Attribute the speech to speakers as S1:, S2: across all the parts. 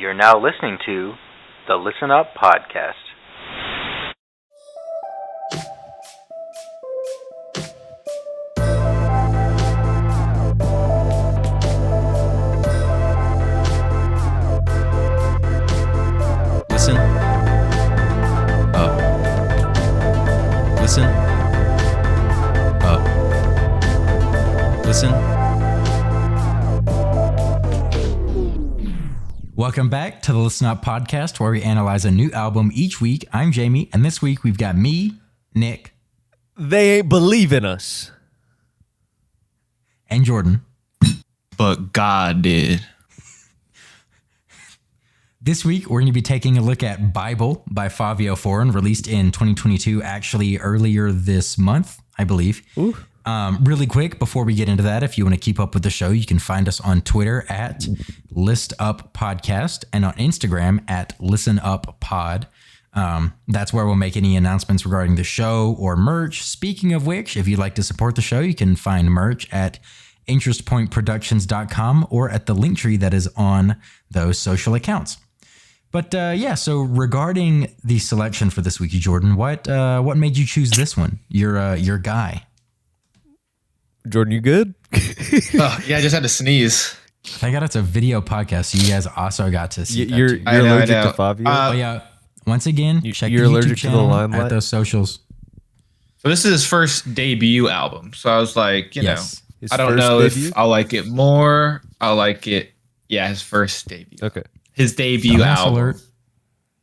S1: You're now listening to the Listen Up Podcast.
S2: Listen up. Listen up. Listen. Welcome back to the Listen Up Podcast, where we analyze a new album each week. I'm Jamie, and this week we've got me, Nick.
S3: They ain't believe in us.
S2: And Jordan.
S4: But God did.
S2: This week, we're going to be taking a look at B.I.B.L.E by Fivio Foreign, released in 2022, actually earlier this month, I believe.
S3: Ooh.
S2: Really quick, before we get into that, if you want to keep up with the show, you can find us on Twitter at List Up Podcast and on Instagram at Listen Up Pod. That's where we'll make any announcements regarding the show or merch. Speaking of which, if you'd like to support the show, you can find merch at interestpointproductions.com or at the link tree that is on those social accounts. But so regarding the selection for this week, Jordan, what made you choose this one? Your guy.
S3: Jordan, you good?
S4: Yeah, I just had to sneeze.
S2: Thank God it's a video podcast, so you guys also got to see that
S3: You're
S2: too.
S3: allergic to Fivio?
S2: But yeah, once again, check
S3: you're
S2: the YouTube
S3: allergic to the
S2: channel
S3: limelight?
S2: at those socials.
S4: So this is his first debut album. So I was like, you know,
S3: His
S4: I don't
S3: first
S4: know
S3: debut?
S4: if I'll like it more. I'll like it. Yeah, his first debut.
S3: Okay.
S4: His debut
S2: Dumbass
S4: album.
S2: alert.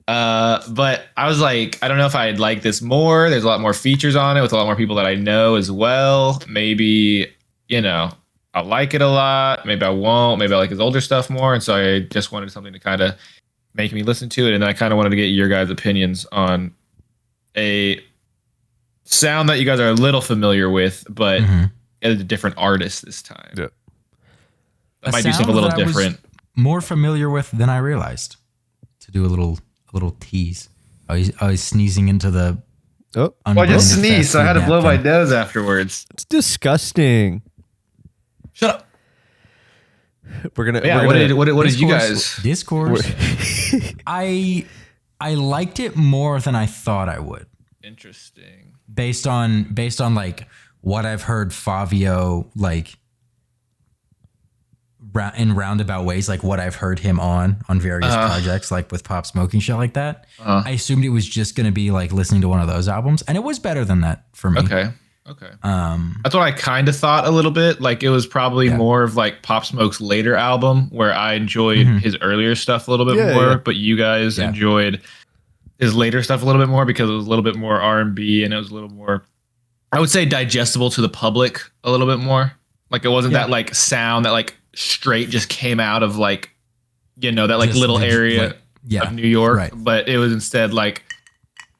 S4: But I was like, I don't know if I'd like this more. There's a lot more features on it with a lot more people that I know as well. Maybe, you know, I'll like it a lot. Maybe I won't. Maybe I like his older stuff more. And so I just wanted something to kind of make me listen to it. And then I kind of wanted to get your guys' opinions on a sound that you guys are a little familiar with, but a different artist this time.
S3: Yeah.
S4: That might do something a little
S2: sound that I was
S4: different.
S2: more familiar with than I realized. To do a little tease. I was sneezing into the.
S3: Oh,
S4: Well, I just
S2: unbranded
S4: sneezed, so I
S2: fast
S4: had to
S2: food
S4: blow my
S2: napkin.
S4: nose afterwards.
S3: it's disgusting.
S4: Shut up.
S3: We're gonna.
S4: Yeah,
S3: we're gonna,
S4: what did you guys?
S2: Discourse. I liked it more than I thought I would,
S4: Interesting.
S2: based on like what I've heard Fivio like in roundabout ways, like what I've heard him on various projects, like with Pop Smoking, shit like that. I assumed it was just gonna be like listening to one of those albums, and it was better than that for me.
S4: Okay. That's what I kind of thought a little bit. Like it was probably more of like Pop Smoke's later album, where I enjoyed his earlier stuff a little bit more, but you guys enjoyed his later stuff a little bit more because it was a little bit more R&B and it was a little more, I would say, digestible to the public a little bit more. Like it wasn't that like sound that like straight just came out of like, you know, that like
S2: Just
S4: little area of New York,
S2: right.
S4: but it was instead like,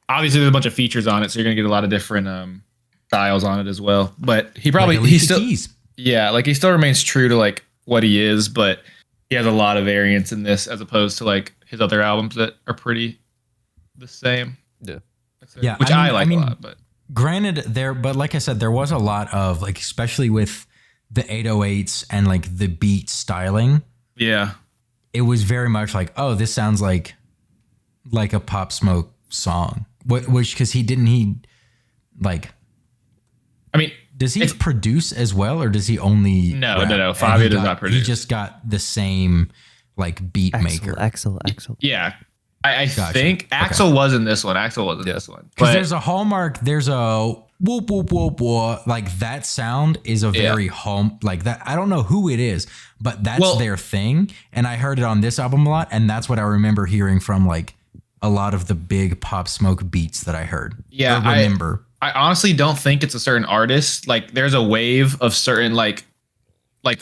S4: obviously there's a bunch of features on it, so you're gonna get a lot of different styles on it as well. But he probably
S2: Like Alicia Keys.
S4: like he still remains true to like what he is, but he has a lot of variance in this as opposed to like his other albums that are pretty the same.
S2: Yeah,
S4: which I mean, a lot. But
S2: granted, but like I said, there was a lot of like, especially with the 808s and like the beat styling.
S4: yeah,
S2: It was very much like, oh, this sounds like a Pop Smoke song. Which because he like.
S4: I mean,
S2: Does he produce as well, or does he only?
S4: No.
S2: rap?
S4: Fivio
S2: And
S4: does not produce.
S2: He just got the same like beat maker.
S3: Axel.
S4: yeah. I
S2: Gotcha.
S4: think Axel was in this one. Axel was in this one.
S2: Because
S4: But
S2: there's a hallmark. There's a whoop whoop whoop whoop. Like that sound is a very home like that. I don't know who it is, but that's their thing. And I heard it on this album a lot, and that's what I remember hearing from like a lot of the big Pop Smoke beats that I heard.
S4: Yeah,
S2: or remember.
S4: I honestly don't think it's a certain artist. Like there's a wave of certain like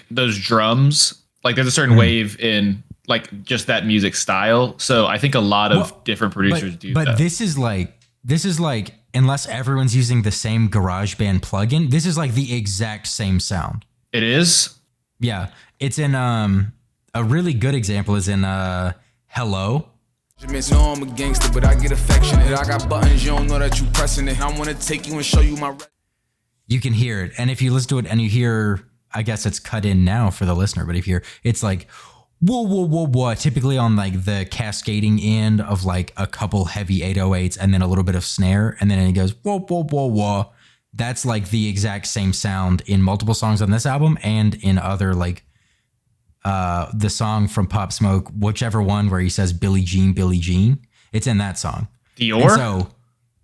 S4: those drums. Like there's a certain wave in like just that music style. So I think a lot of different producers do that.
S2: But this is like unless everyone's using the same GarageBand plugin, this is like the exact same sound.
S4: It is?
S2: Yeah. It's in a really good example is in Hello.
S5: No, I'm a gangster, but I get affectionate. I got buttons, you don't know that you pressing it. I want to take you and show you my.
S2: You can hear it, and if you listen to it and you hear, I guess it's cut in now for the listener, but if you're, it's like, whoa, whoa, whoa, whoa, typically on like the cascading end of like a couple heavy 808s and then a little bit of snare. And then it goes, whoa, whoa, whoa, whoa. That's like the exact same sound in multiple songs on this album and in other like the song from Pop Smoke, whichever one where he says Billie Jean, Billie Jean. It's in that song.
S4: Dior?
S2: And so,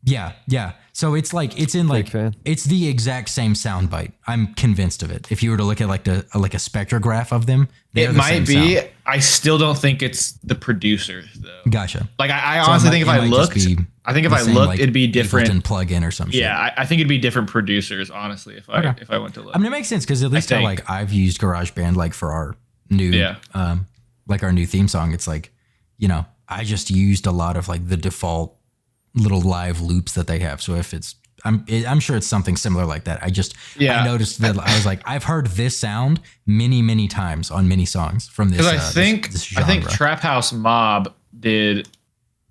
S2: yeah. So it's like, it's in like,
S3: fan.
S2: it's the exact same sound bite. I'm convinced of it. If you were to look at like a spectrograph of them,
S4: It might be. Sound. I still don't think it's the producers though.
S2: Gotcha.
S4: Like I honestly think if I looked,
S2: like,
S4: it'd be different.
S2: Ableton plug-in or something.
S4: Yeah, I think it'd be different producers. Honestly, if I went to look.
S2: I mean, it makes sense because at least how like I've used GarageBand like for our new, like our new theme song. It's like, you know, I just used a lot of like the default little live loops that they have. So if it's, I'm sure it's something similar like that. I noticed that I was like, I've heard this sound many times on many songs from this.
S4: Because I think Trap House Mob did,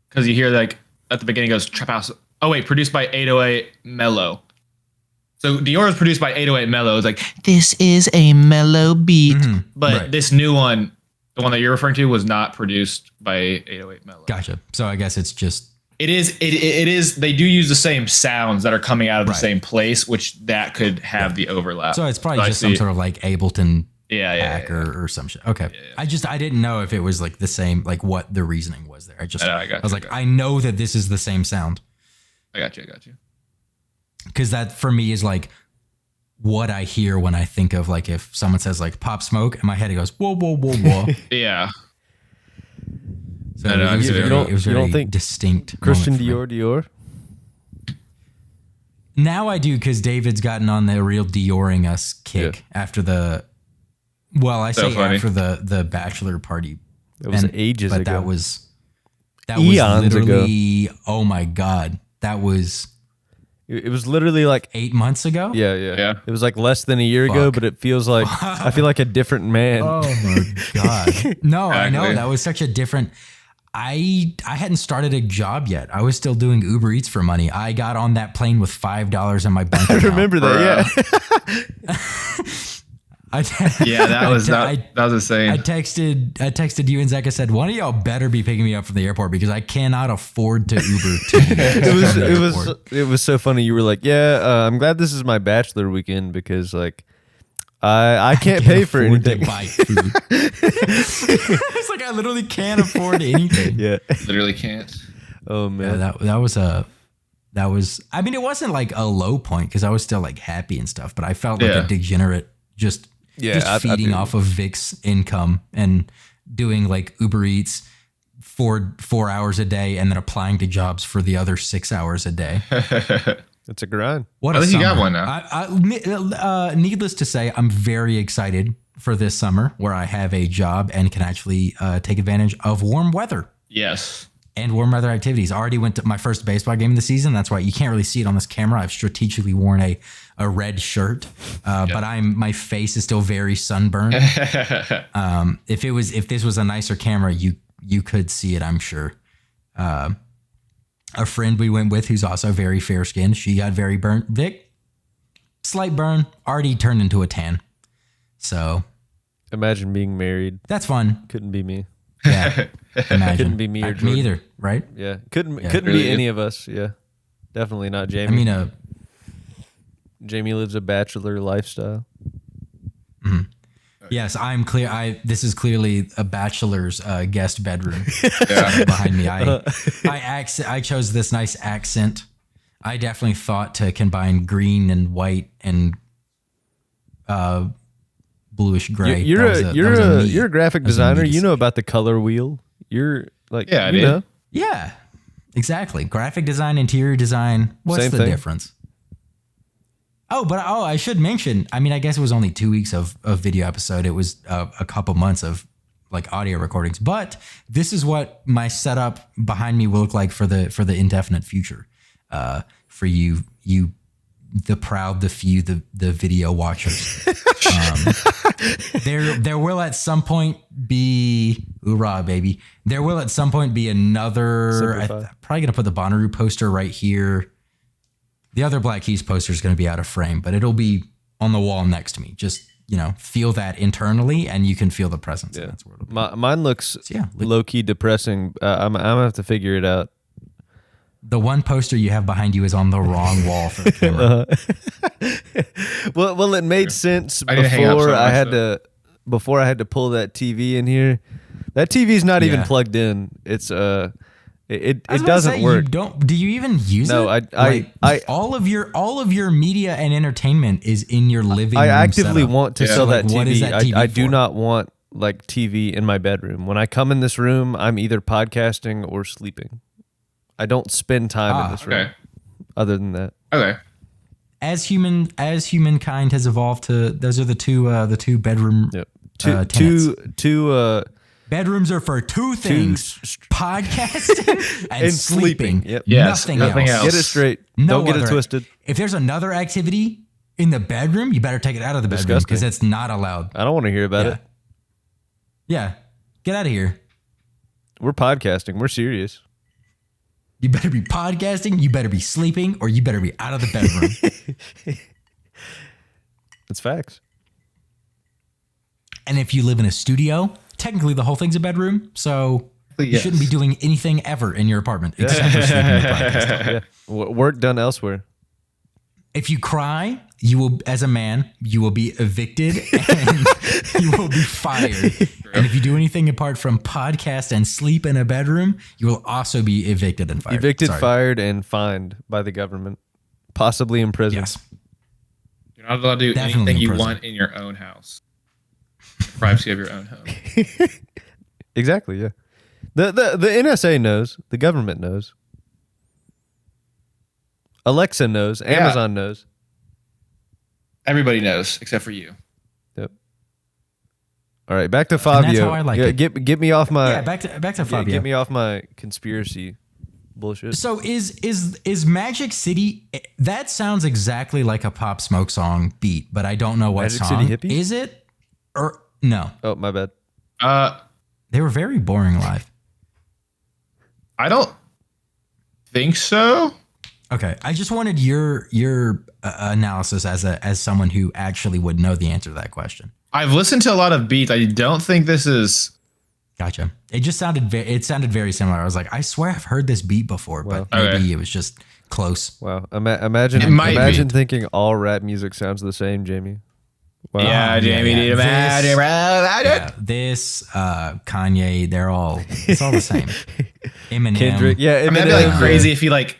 S4: because you hear like at the beginning it goes Trap House. Oh wait, produced by 808 Mellow. So Dior is produced by 808 Mellow. It's like, this is a mellow beat. Mm-hmm. But this new one, the one that you're referring to, was not produced by 808 Mellow.
S2: Gotcha. So I guess it's just.
S4: It is. They do use the same sounds that are coming out of the same place, which that could have the overlap.
S2: So it's probably just some sort of like Ableton hack or some shit. Okay. Yeah. I didn't know if it was like the same, like what the reasoning was there. I was like, I know that this is the same sound.
S4: I got you.
S2: Because that for me is like what I hear when I think of like if someone says like Pop Smoke, in my head it goes whoa whoa whoa whoa.
S4: Yeah.
S2: So it was very think distinct.
S3: Christian Dior?
S2: Now I do because David's gotten on the real Dioring us kick after the. Well, I say after the bachelor party.
S3: It was ages ago.
S2: But that was
S3: eons
S2: literally.
S3: ago.
S2: Oh my God, that was.
S3: It was literally like
S2: 8 months ago.
S3: Yeah. It was like less than a year ago, but it feels like I feel like a different man.
S2: Oh my God! No, I know that was such a different. I hadn't started a job yet. I was still doing Uber Eats for money. I got on that plane with $5 in my bank account.
S3: I remember that.
S4: Yeah. That was insane.
S2: I texted you and Zach. I said, one of y'all better be picking me up from the airport because I cannot afford to Uber to
S3: it was so funny. You were like, I'm glad this is my bachelor weekend because like I can't pay for anything.
S2: To buy food. It's like I literally can't afford anything.
S3: Yeah,
S4: literally can't.
S3: Oh man,
S2: that was. I mean, it wasn't like a low point because I was still like happy and stuff, but I felt like a degenerate just feeding off of Vic's income and doing like Uber Eats 4 hours a day and then applying to jobs for the other 6 hours a day.
S3: It's a grind.
S2: What
S4: At least you got one now.
S2: Needless to say, I'm very excited for this summer where I have a job and can actually take advantage of warm weather.
S4: Yes.
S2: And warm weather activities. I already went to my first baseball game of the season. That's why you can't really see it on this camera. I've strategically worn a red shirt, but my face is still very sunburned. If this was a nicer camera, you could see it, I'm sure. A friend we went with who's also very fair skinned. She got very burnt. Vic, slight burn, already turned into a tan. So
S3: imagine being married.
S2: That's fun.
S3: Couldn't be me.
S2: Yeah. Imagine.
S3: Couldn't be me or Jordan.
S2: Me either, right?
S3: Yeah. Couldn't be any of us. Yeah. Definitely not Jamie.
S2: I mean,
S3: Jamie lives a bachelor lifestyle.
S2: Mm-hmm. Yes, I'm clear. This is clearly a bachelor's guest bedroom behind me. I chose this nice accent. I definitely thought to combine green and white and bluish gray.
S3: You're a graphic designer. You know about the color wheel. You're like
S2: Yeah, exactly. Graphic design, interior design. What's the difference? I should mention, I mean, I guess it was only 2 weeks of video episode. It was a couple months of like audio recordings, but this is what my setup behind me will look like for the indefinite future. For you, the proud, the few, the video watchers. There will at some point be, hoorah, baby. There will at some point be another, I'm probably going to put the Bonnaroo poster right here. The other Black Keys poster is going to be out of frame, but it'll be on the wall next to me. Just feel that internally, and you can feel the presence.
S3: Yeah.
S2: And that's where it'll be.
S3: Mine looks low key depressing. I'm gonna have to figure it out.
S2: The one poster you have behind you is on the wrong wall for the camera.
S3: Well, it made sense
S4: I didn't hang up so
S3: before I had to pull that TV in here. That TV's not even plugged in. It's it doesn't work.
S2: Do you even use it?
S3: No, I
S2: all of your media and entertainment is in your living room.
S3: I actively
S2: setup.
S3: want to sell that TV.
S2: What is that TV
S3: I do
S2: for?
S3: not want like TV in my bedroom. When I come in this room, I'm either podcasting or sleeping. I don't spend time in this room. Other than that.
S4: Okay.
S2: As humankind has evolved to, those are the two bedroom.
S3: Yep.
S2: Two bedrooms are for two things: podcasting and sleeping.
S3: Yep.
S4: Yes,
S2: Nothing else.
S3: Get it straight. Don't get it twisted.
S2: If there's another activity in the bedroom, you better take it out of the bedroom because it's not allowed.
S3: I don't want to hear about it.
S2: Yeah, get out of here.
S3: We're podcasting. We're serious.
S2: You better be podcasting, you better be sleeping, or you better be out of the bedroom.
S3: It's facts.
S2: And if you live in a studio, technically the whole thing's a bedroom, so you shouldn't be doing anything ever in your apartment except for sleeping and podcasting.
S3: Yeah. Work done elsewhere.
S2: If you cry, you will, as a man, you will be evicted and you will be fired. And if you do anything apart from podcast and sleep in a bedroom, you will also be evicted and fired.
S3: Fired, and fined by the government, possibly imprisoned.
S2: Yes.
S4: You're not allowed to do anything you want in your own house. The privacy of your own home.
S3: Exactly. Yeah. The NSA knows. The government knows. Alexa knows. Amazon knows.
S4: Everybody knows except for you.
S3: Yep. All right, back to Fivio.
S2: That's how I like it.
S3: Get me off my.
S2: Yeah, back to Fivio.
S3: Get me off my conspiracy bullshit.
S2: So is Magic City? That sounds exactly like a Pop Smoke song beat, but I don't know what
S3: Magic
S2: song.
S3: City Hippies?
S2: Is it or no?
S3: Oh, my bad.
S2: They were very boring live.
S4: I don't think so.
S2: Okay, I just wanted your analysis as someone who actually would know the answer to that question.
S4: I've listened to a lot of beats. I don't think this is.
S2: Gotcha. It just sounded very similar. I was like, I swear I've heard this beat before, but maybe it was just close.
S3: Wow. Imagine thinking all rap music sounds the same, Jamie. Wow.
S4: Yeah, Jamie.
S2: This Kanye, it's all the same. Eminem,
S3: Kendrick. Yeah,
S4: I mean, that'd be like crazy if you like.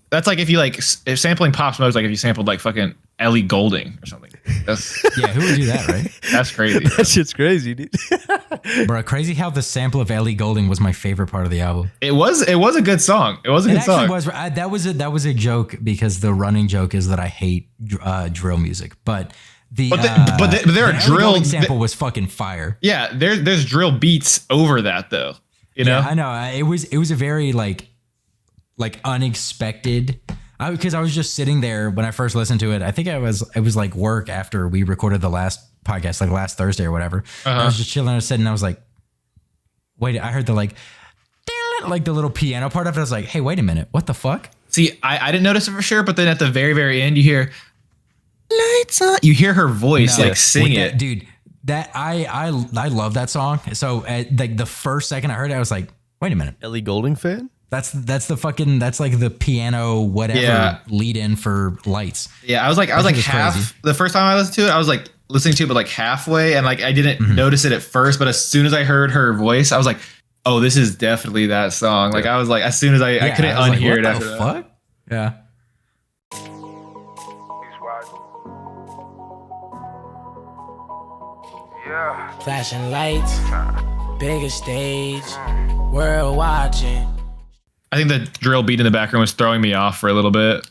S4: That's like if sampling Pop Smoke's like if you sampled like fucking Ellie Goulding or something. That's
S2: who would do that, right?
S4: That's crazy.
S3: That shit's crazy, dude.
S2: Bro, crazy how the sample of Ellie Goulding was my favorite part of the album.
S4: It was a good song. It was a good song.
S2: It actually was. That was a joke because the running joke is that I hate drill music, but there are drill sample was fucking fire.
S4: Yeah, there's drill beats over that though. You know,
S2: I know. It was a very like unexpected. Because I was just sitting there when I first listened to it. I think it was like work after we recorded the last podcast, like last Thursday or whatever. I was just chilling. I was sitting. And I was like, wait. I heard the like the little piano part of it. I was like, hey, wait a minute. What the fuck?
S4: See, I didn't notice it for sure, but then at the very, very end, you hear lights on. You hear her voice sing it,
S2: that, dude. That I love that song. So like the first second I heard it, I was like, wait a minute.
S3: Ellie Goulding fan?
S2: That's like the piano whatever lead in for lights.
S4: Yeah, I was like half crazy. The first time I listened to it, I was like listening to it but like halfway and like I didn't notice it at first, but as soon as I heard her voice, I was like, oh, this is definitely that song. Like I was like, as soon as I couldn't unhear it after that.
S2: Fuck? Yeah.
S6: Flashing lights, bigger stage, world watching.
S4: I think the drill beat in the background was throwing me off for a little bit.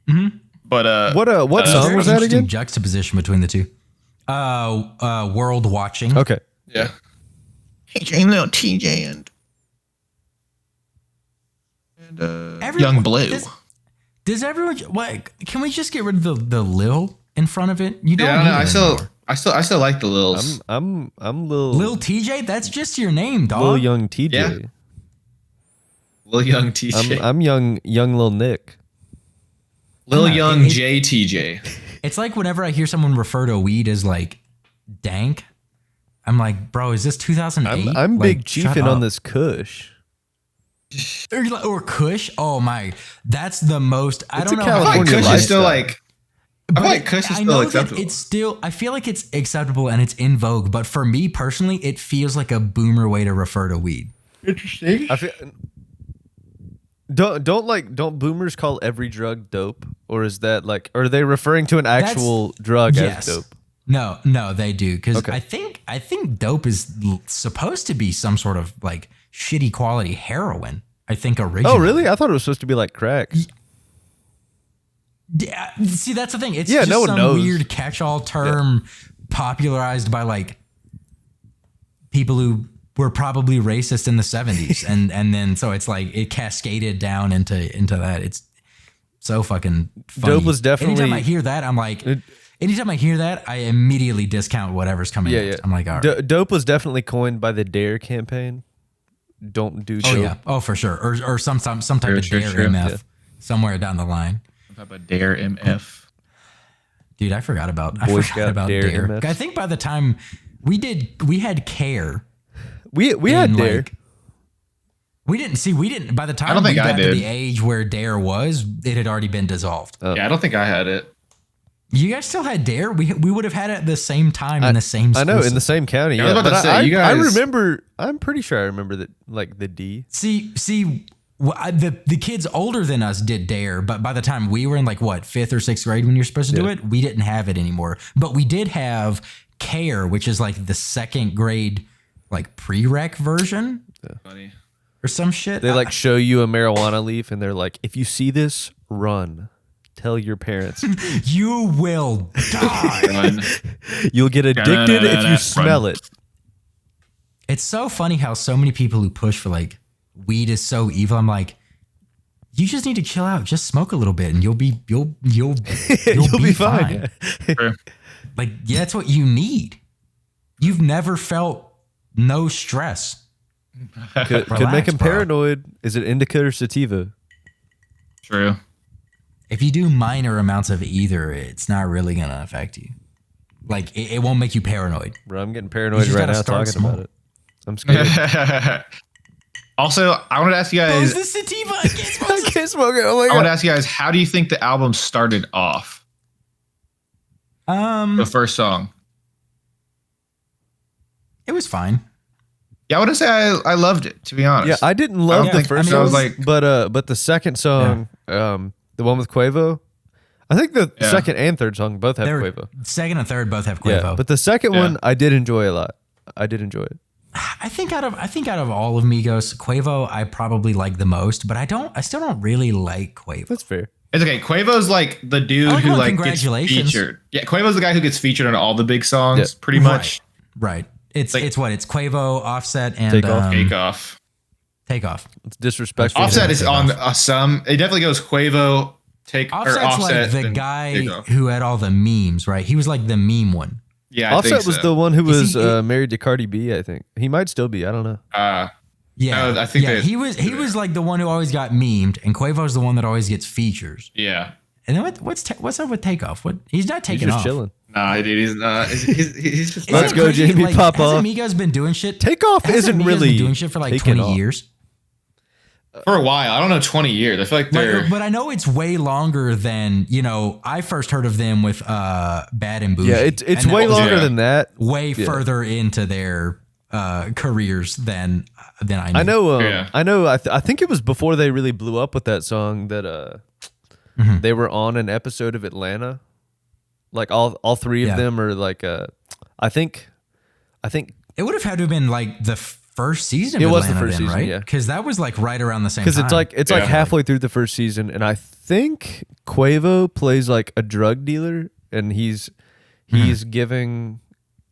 S2: Mm-hmm.
S4: But
S3: what song was that again?
S2: Juxtaposition between the two. World watching.
S3: Okay.
S4: Yeah. Hey, little TJ and Young Blue.
S2: Does everyone? What? Can we just get rid of the Lil in front of it? You don't.
S4: Yeah,
S2: need
S4: no, I still like the Lils.
S3: I'm
S2: Lil TJ. That's just your name, dog.
S3: Lil Young TJ.
S4: Yeah. Lil Young TJ.
S3: I'm young Lil Nick.
S4: Lil Young JTJ.
S2: It's like whenever I hear someone refer to weed as like dank, I'm like, bro, is this 2008?
S3: I'm
S2: like,
S3: big chiefing on this Kush.
S2: Or Kush. Oh my, that's the most. I
S3: It's
S2: don't
S3: a
S2: know.
S4: I feel like
S3: California
S4: Kush is still
S3: lifestyle.
S4: like. I feel like Kush is still acceptable.
S2: It's still. I feel like it's acceptable and it's in vogue. But for me personally, it feels like a boomer way to refer to weed.
S4: Interesting.
S3: I feel. Don't boomers call every drug dope, or is that like, are they referring to an actual drug as dope?
S2: No, they do, because I think dope is supposed to be some sort of like shitty quality heroin. I think originally.
S3: Oh, really? I thought it was supposed to be like crack.
S2: Yeah, see, that's the thing. It's
S3: Yeah,
S2: just
S3: no one
S2: some
S3: knows.
S2: weird catch-all term popularized by like people who were probably racist in the 70s, and then so it's like it cascaded down into that. It's so fucking funny.
S3: Dope was definitely.
S2: Anytime I hear that, I'm like. Anytime I hear that, I immediately discount whatever's coming next. I'm like, all right.
S3: Dope was definitely coined by the DARE campaign. Don't do dope.
S2: Oh yeah. Oh, for sure. Or some type of DARE MF somewhere down the line.
S4: Some type of DARE MF.
S2: Dude, I forgot about
S3: Boy Scout
S2: DARE.
S3: MF.
S2: I think by the time we had CARE.
S3: We had DARE.
S2: Like, we didn't. By the time
S4: I don't think
S2: we
S4: I
S2: got to
S4: did.
S2: the age where DARE was, it had already been dissolved.
S4: Yeah, I don't think I had it.
S2: You guys still had DARE? We would have had it at the same time in the same school.
S3: I know, in the same county.
S4: I was
S3: Yeah,
S4: about to
S3: but
S4: say, you guys-
S3: I remember. I'm pretty sure I remember that, like the D.
S2: See, the kids older than us did DARE, but by the time we were in like what 5th or 6th grade when you're supposed to do it, we didn't have it anymore. But we did have CARE, which is like the 2nd grade like prereq version
S4: Funny.
S2: or some shit.
S3: They like show you a marijuana leaf, and they're like, "If you see this, run. Tell your parents.
S2: You will die."
S4: Run.
S3: You'll get addicted if you smell it."
S2: It's so funny how so many people who push for like weed is so evil. I'm like, you just need to chill out. Just smoke a little bit, and you'll be
S3: You'll be fine.
S4: True.
S2: Like, yeah, that's what you need. You've never felt no stress.
S3: Could
S2: Relax,
S3: make him
S2: bro.
S3: paranoid. Is it indica or sativa?
S4: True.
S2: If you do minor amounts of either, it's not really going to affect you. Like, it won't make you paranoid.
S3: Bro, I'm getting
S2: You
S3: paranoid
S2: just
S3: right
S2: gotta
S3: now
S2: start
S3: talking
S2: small.
S3: about it. I'm scared.
S4: Also, I wanted to ask you guys.
S2: the sativa. I can't smoke
S3: I can't smoke it. Oh my
S4: I want
S3: god.
S4: to ask you guys, how do you think the album started off? The first song.
S2: It was fine.
S4: Yeah, I want to say I loved it. To be honest.
S3: Yeah, I didn't love
S4: don't
S3: the
S4: think-
S3: first
S4: I
S3: song,
S4: was like-
S3: but the second song, the one with Quavo, I think the second and third song both have
S2: They're-
S3: Quavo.
S2: Second and third both have Quavo.
S3: Yeah, but the second one I did enjoy a lot. I did enjoy it.
S2: I think out of all of Migos, Quavo I probably like the most, but I still don't really like Quavo.
S3: That's fair.
S4: It's okay. Quavo's like the dude
S2: I like
S4: who
S2: him on
S4: like gets
S2: Congratulations.
S4: featured. Yeah, Quavo's the guy who gets featured on all the big songs, pretty much.
S2: Right. It's
S4: Like-
S2: it's Quavo, Offset, and
S3: Takeoff.
S4: Takeoff.
S2: Takeoff.
S3: It's disrespectful.
S4: Offset is on some. It definitely goes Quavo,
S2: Offset's
S4: Offset.
S2: like the
S4: then
S2: guy
S4: Takeoff.
S2: who had all the memes, right? He was like the meme one.
S4: Yeah, I
S3: Offset
S4: think
S3: was
S4: so.
S3: the one who
S2: Is
S3: was
S2: he-
S3: married to Cardi B. I think he might still be. I don't know.
S2: Yeah,
S4: No, I think that-
S2: he was like the one who always got memed, and Quavo's the one that always gets features.
S4: Yeah.
S2: And then what's up with Takeoff? What he's not
S3: He's
S2: taking
S3: just
S2: off.
S3: chilling.
S4: Nah, dude, he's not. He's just.
S2: Isn't
S3: Let's
S2: it
S3: go,
S2: crazy?
S3: Jamie, pop
S2: hasn't
S3: off.
S2: Migos been doing shit?
S3: Takeoff
S2: Hasn't
S3: isn't
S2: Migos
S3: really
S2: been doing shit for like
S3: taking
S2: 20
S3: off.
S2: years.
S4: For a while. I don't know, 20 years. I feel like they're.
S2: But I know it's way longer than, I first heard of them with Bad and Bougie.
S3: Yeah, it's
S2: And that
S3: way
S2: was
S3: longer
S4: Yeah.
S3: than that.
S2: way further into their careers than I knew.
S3: I know. I think it was before they really blew up with that song that they were on an episode of Atlanta. Like all three of them are like I think
S2: It would have had to have been like the first season.
S3: It
S2: of
S3: was the
S2: Atlanta
S3: first
S2: then,
S3: season,
S2: right?
S3: yeah.
S2: Because that was like right around the same time.
S3: because it's like halfway through the first season, and I think Quavo plays like a drug dealer, and he's giving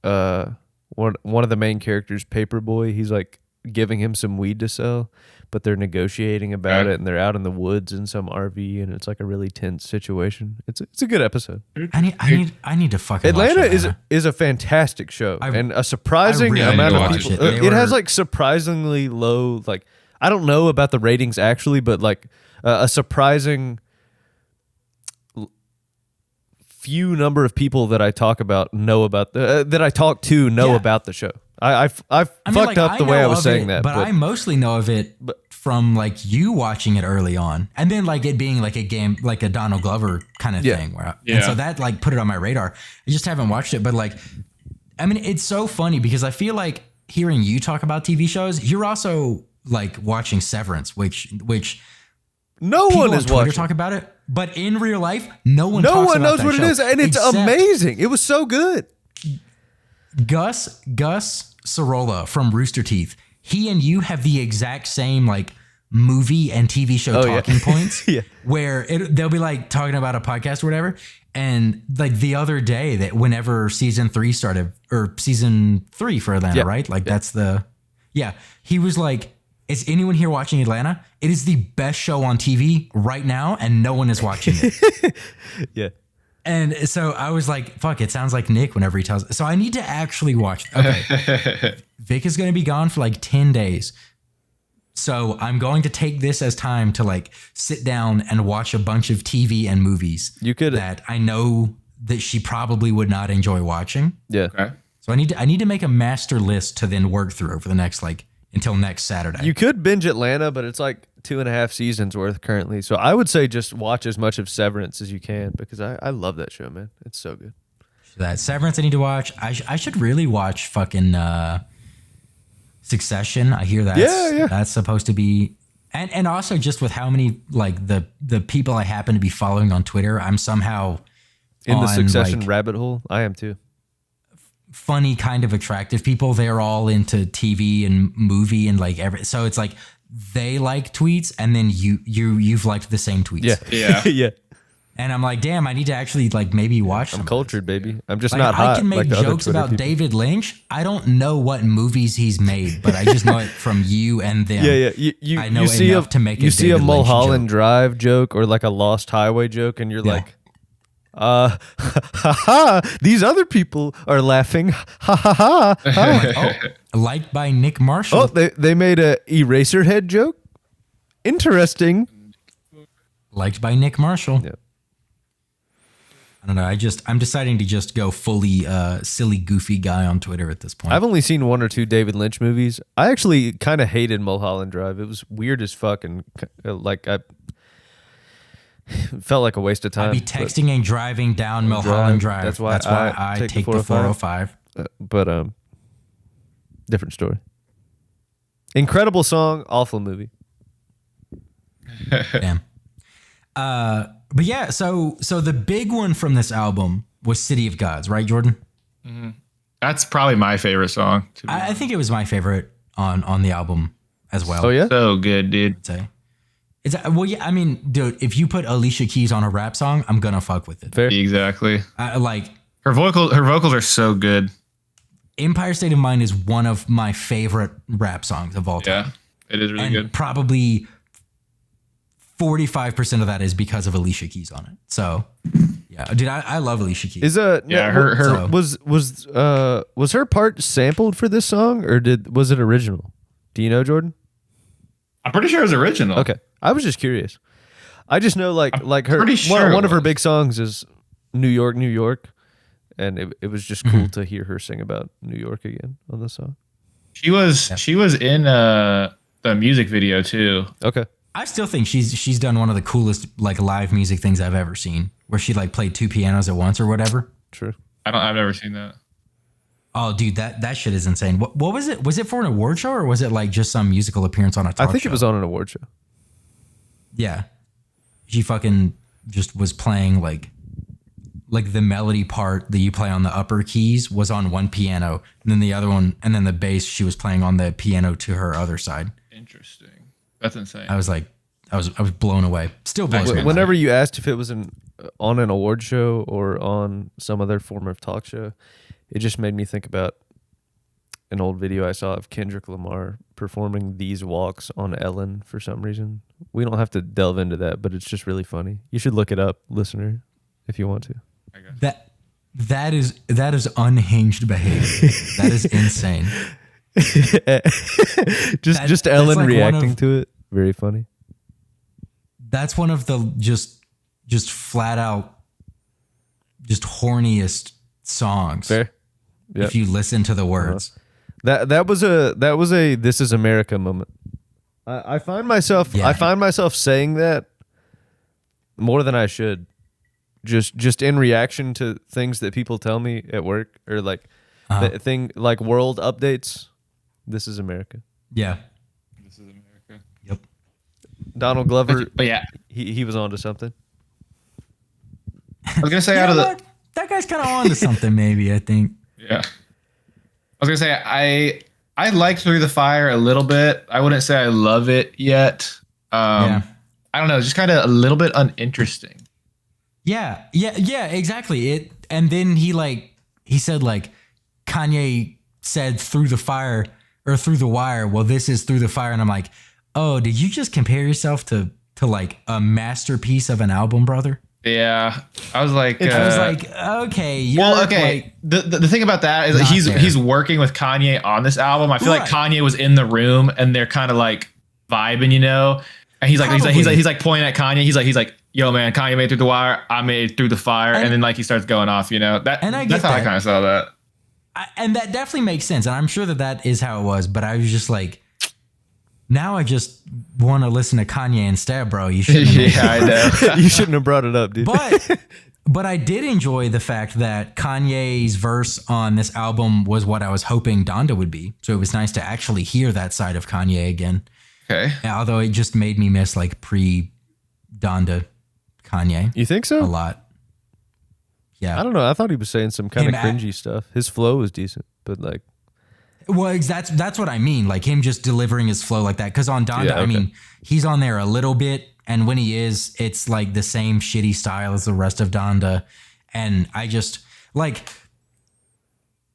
S3: one of the main characters, Paperboy, he's like giving him some weed to sell, but they're negotiating about it, and they're out in the woods in some RV, and it's like a really tense situation. It's a good episode.
S2: I need to fucking watch
S3: Atlanta is a fantastic show, and a surprising
S2: really
S3: amount
S4: need to
S3: of
S4: watch
S3: people.
S2: it.
S3: It has like surprisingly low. Like I don't know about the ratings actually, but like a surprising few number of people that I talk about know about that I talk to know about the show. I fucked up the way I was saying that,
S2: but I mostly know of it from like you watching it early on, and then like it being like a game, like a Donald Glover kind of thing. And so that like put it on my radar. I just haven't watched it, but like, I mean, it's so funny because I feel like hearing you talk about TV shows, you're also like watching Severance, which
S3: no one is watching.
S2: Talk about it, but in real life, no one
S3: knows
S2: that
S3: what
S2: show,
S3: it is, and it's amazing. It was so good.
S2: Gus Sorolla from Rooster Teeth. He and you have the exact same like movie and TV show talking points. Where they'll be like talking about a podcast or whatever. And like the other day that whenever season 3 started, or season 3 for Atlanta, right? Like that's he was like, is anyone here watching Atlanta? It is the best show on TV right now, and no one is watching it.
S3: Yeah.
S2: And so I was like, fuck, it sounds like Nick whenever he tells. So I need to actually watch. Okay. Vic is going to be gone for like 10 days. So I'm going to take this as time to like sit down and watch a bunch of TV and movies that I know that she probably would not enjoy watching.
S3: Yeah.
S4: Okay.
S2: So I need to make a master list to then work through over the next until next Saturday.
S3: You could binge Atlanta, but it's like 2.5 seasons worth currently. So I would say just watch as much of Severance as you can, because I love that show, man. It's so good.
S2: That Severance I need to watch. I should really watch fucking Succession. I hear that's supposed to be, and also just with how many like the people I happen to be following on Twitter, I'm somehow
S3: in the Succession rabbit hole. I am too.
S2: Funny, kind of attractive people. They're all into TV and movie and like so it's like they like tweets, and then you've liked the same tweets.
S3: Yeah.
S2: And I'm like, damn, I need to actually like maybe watch some.
S3: I'm cultured, baby. I'm just
S2: like,
S3: not hot.
S2: I can make
S3: like
S2: jokes about
S3: people.
S2: David Lynch. I don't know what movies he's made, but I just know it from you and them.
S3: Yeah.
S2: I know
S3: you see
S2: enough to make
S3: you
S2: a
S3: see
S2: David
S3: a
S2: Lynch
S3: Mulholland
S2: joke.
S3: Drive joke or like a Lost Highway joke, and you're like, these other people are laughing. Ha ha ha.
S2: Oh, liked by Nick Marshall.
S3: Oh, they made a Eraserhead joke. Interesting.
S2: Liked by Nick Marshall.
S3: Yeah.
S2: I don't know. I'm deciding to just go fully silly, goofy guy on Twitter at this point.
S3: I've only seen 1 or 2 David Lynch movies. I actually kind of hated Mulholland Drive. It was weird as fuck, and like I felt like a waste of time.
S2: I'd be texting and driving down Mulholland Drive.
S3: That's why
S2: I take the 405.
S3: But different story. Incredible song, awful movie.
S2: Damn. But yeah, so the big one from this album was City of Gods, right, Jordan?
S4: Mm-hmm. That's probably my favorite song.
S2: I think it was my favorite on the album as well.
S3: Oh yeah,
S4: so good, dude.
S2: I'd say. Well, yeah. I mean, dude, if you put Alicia Keys on a rap song, I'm gonna fuck with it.
S3: Fair.
S4: Exactly.
S2: Like
S4: her vocals are so good.
S2: Empire State of Mind is one of my favorite rap songs of all time.
S4: Yeah, it is really
S2: and
S4: good.
S2: Probably 45% of that is because of Alicia Keys on it. So, yeah, dude, I love Alicia Keys.
S3: Is was her part sampled for this song, or was it original? Do you know, Jordan?
S4: I'm pretty sure it was original.
S3: Okay, I was just curious. I just know like her
S4: sure
S3: one of her big songs is New York, New York, and it was just cool to hear her sing about New York again on this song.
S4: She was in the music video too.
S3: Okay.
S2: I still think she's done one of the coolest like live music things I've ever seen, where she like played 2 pianos at once or whatever.
S3: True.
S4: I've never seen that.
S2: Oh, dude, that shit is insane. What was it? Was it for an award show, or was it like just some musical appearance on a talk show?
S3: I think it was on an award show.
S2: Yeah. She fucking just was playing like the melody part that you play on the upper keys was on one piano, and then the other one, and then the bass she was playing on the piano to her other side.
S4: Interesting. That's insane.
S2: I was blown away. Still blows me away.
S3: Whenever you asked if it was on an award show or on some other form of talk show, it just made me think about an old video I saw of Kendrick Lamar performing These Walks on Ellen for some reason. We don't have to delve into that, but it's just really funny. You should look it up, listener, if you want to.
S2: That is unhinged behavior. That is insane.
S3: just Ellen like reacting to it. Very funny.
S2: That's one of the just flat out just horniest songs.
S3: Fair. Yep.
S2: If you listen to the words.
S3: That was a This Is America moment. I find myself saying that more than I should. Just in reaction to things that people tell me at work, or like the thing like world updates. This is America.
S2: Yeah.
S4: This is America.
S2: Yep.
S3: Donald Glover.
S4: But yeah,
S3: he was onto something.
S4: I was gonna say
S2: that guy's kind of onto something. Maybe I think.
S4: Yeah. I was gonna say I like Through the Fire a little bit. I wouldn't say I love it yet. I don't know, just kind of a little bit uninteresting.
S2: Yeah, exactly. And then he said like Kanye said Through the Fire or Through the Wire. Well, this is Through the Fire, and I'm like, oh, did you just compare yourself to like a masterpiece of an album, brother?
S4: Yeah, I was like,
S2: okay.
S4: Okay. The thing about that is that he's working with Kanye on this album. I feel like Kanye was in the room and they're kind of like vibing, you know. And he's like pointing at Kanye. He's like, yo, man, Kanye made Through the Wire. I made Through the Fire, and then like he starts going off, you know. That's how I kind of saw that.
S2: And that definitely makes sense, and I'm sure that is how it was. But I was just like, now I just want to listen to Kanye instead, bro. You shouldn't.
S4: Yeah, I know.
S3: You shouldn't have brought it up, dude.
S2: But I did enjoy the fact that Kanye's verse on this album was what I was hoping Donda would be. So it was nice to actually hear that side of Kanye again.
S4: Okay.
S2: Although it just made me miss like pre-Donda Kanye.
S3: You think so?
S2: A lot. Yeah.
S3: I don't know. I thought he was saying some kind of cringy stuff. His flow was decent, but like.
S2: Well, that's what I mean. Like him just delivering his flow like that. Because on Donda, I mean, he's on there a little bit. And when he is, it's like the same shitty style as the rest of Donda. And I just like,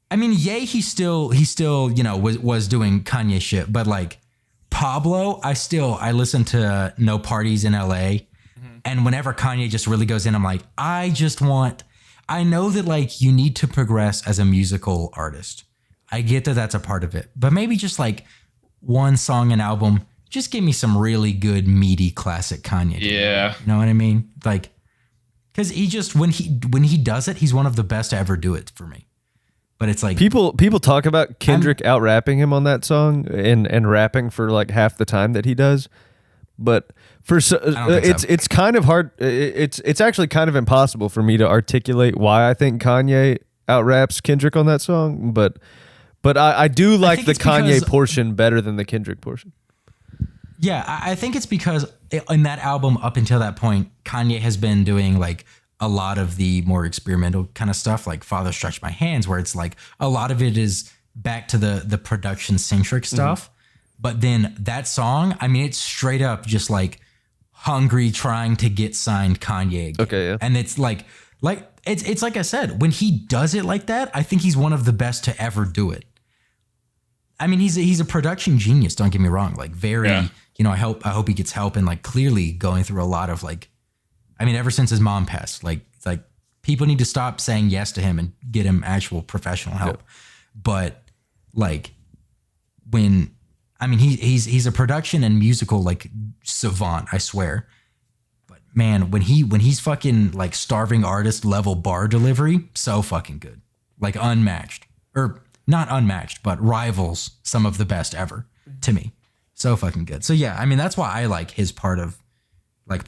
S2: I mean, Ye, he still, you know, was doing Kanye shit. But like Pablo, I listen to No Parties in LA. Mm-hmm. And whenever Kanye just really goes in, I'm like, I know that like you need to progress as a musical artist. I get that that's a part of it, but maybe just like one song an album, just give me some really good meaty classic Kanye.
S4: Yeah.
S2: You know what I mean? Like, cause he just, when he does it, he's one of the best to ever do it for me. But it's like
S3: people talk about Kendrick out rapping him on that song and rapping for like half the time that he does. But it's kind of hard. It's actually kind of impossible for me to articulate why I think Kanye out raps Kendrick on that song. But I do like the Kanye portion better than the Kendrick portion.
S2: Yeah, I think it's because in that album up until that point, Kanye has been doing like a lot of the more experimental kind of stuff, like Father Stretch My Hands, where it's like a lot of it is back to the production centric stuff. Mm-hmm. But then that song, I mean, it's straight up just like hungry trying to get signed Kanye again.
S3: Okay, yeah.
S2: And it's like it's like I said, when he does it like that, I think he's one of the best to ever do it. I mean, he's a production genius. Don't get me wrong. Like you know, I hope he gets help and like clearly going through a lot of like, I mean, ever since his mom passed, like people need to stop saying yes to him and get him actual professional help. Yep. But like I mean, he's a production and musical like savant, I swear. But man, when he's fucking like starving artist level bar delivery, so fucking good. Like unmatched. Or not unmatched, but rivals some of the best ever to me. So fucking good. So yeah, I mean, that's why I like his part of like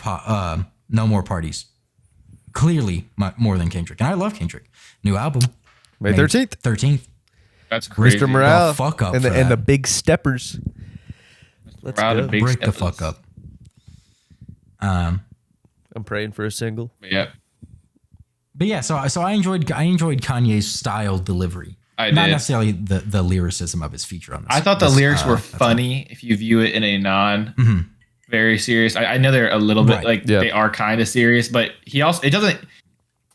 S2: No More Parties. Clearly more than Kendrick. And I love Kendrick. New album.
S3: May 13th.
S2: 13th.
S4: That's crazy.
S3: Mr. Morale.
S2: The fuck up
S3: and the big steppers. Let's go.
S2: Break the fuck up.
S3: I'm praying for a single.
S4: Yeah.
S2: But yeah, so I enjoyed Kanye's style delivery. Not necessarily the lyricism of his feature on this.
S4: I thought the lyrics were funny if you view it in a non very serious. I know they're a little bit like they are kind of serious, but he doesn't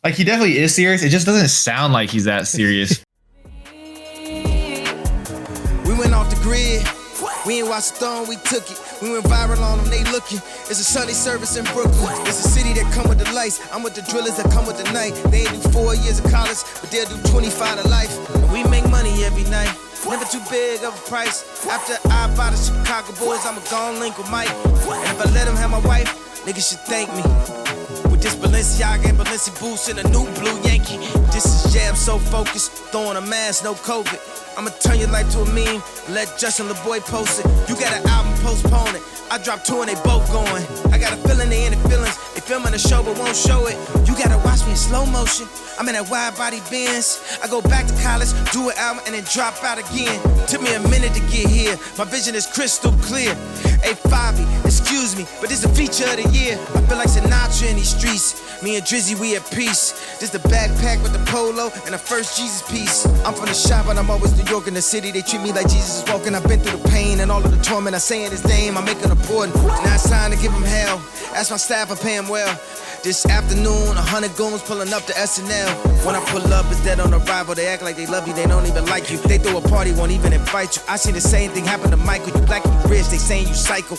S4: like he definitely is serious. It just doesn't sound like he's that serious.
S7: We went off the grid. We ain't watched Stone, we took it. We went viral on them, they looking. It's a Sunday service in Brooklyn. It's a city that come with the lights. I'm with the drillers that come with the night. They ain't do 4 years of college, but they'll do 25 to life. And we make money every night. Never too big of a price. After I buy the Chicago Bulls, I'ma go and link with Mike. And if I let him have my wife, niggas should thank me. We This Balenciaga and Balenci boots in a new blue Yankee. This is jam so focused, throwing a mask, no COVID. I'ma turn your life to a meme, let Justin LeBoy post it. You got an album, postpone it. I dropped 2 and they both going. I got a feeling they in the feelings. They filming the show but won't show it. You gotta watch me in slow motion. I'm in that wide body Benz. I go back to college, do an album and then drop out again. Took me a minute to get here. My vision is crystal clear. Hey Fivio, excuse me, but this a feature of the year. I feel like Sinatra in these streets. Me and Drizzy, we at peace. This the backpack with the polo and the first Jesus piece. I'm from the shop, but I'm always New York in the city. They treat me like Jesus is walking. I've been through the pain and all of the torment. I say in his name, I make it important. Now it's time to give him hell. Ask my staff, I pay him well. This afternoon, 100 goons pulling up to SNL. When I pull up, it's dead on arrival. They act like they love you, they don't even like you. They throw a party, won't even invite you. I seen the same thing happen to Michael. You black, you rich, they saying you psycho.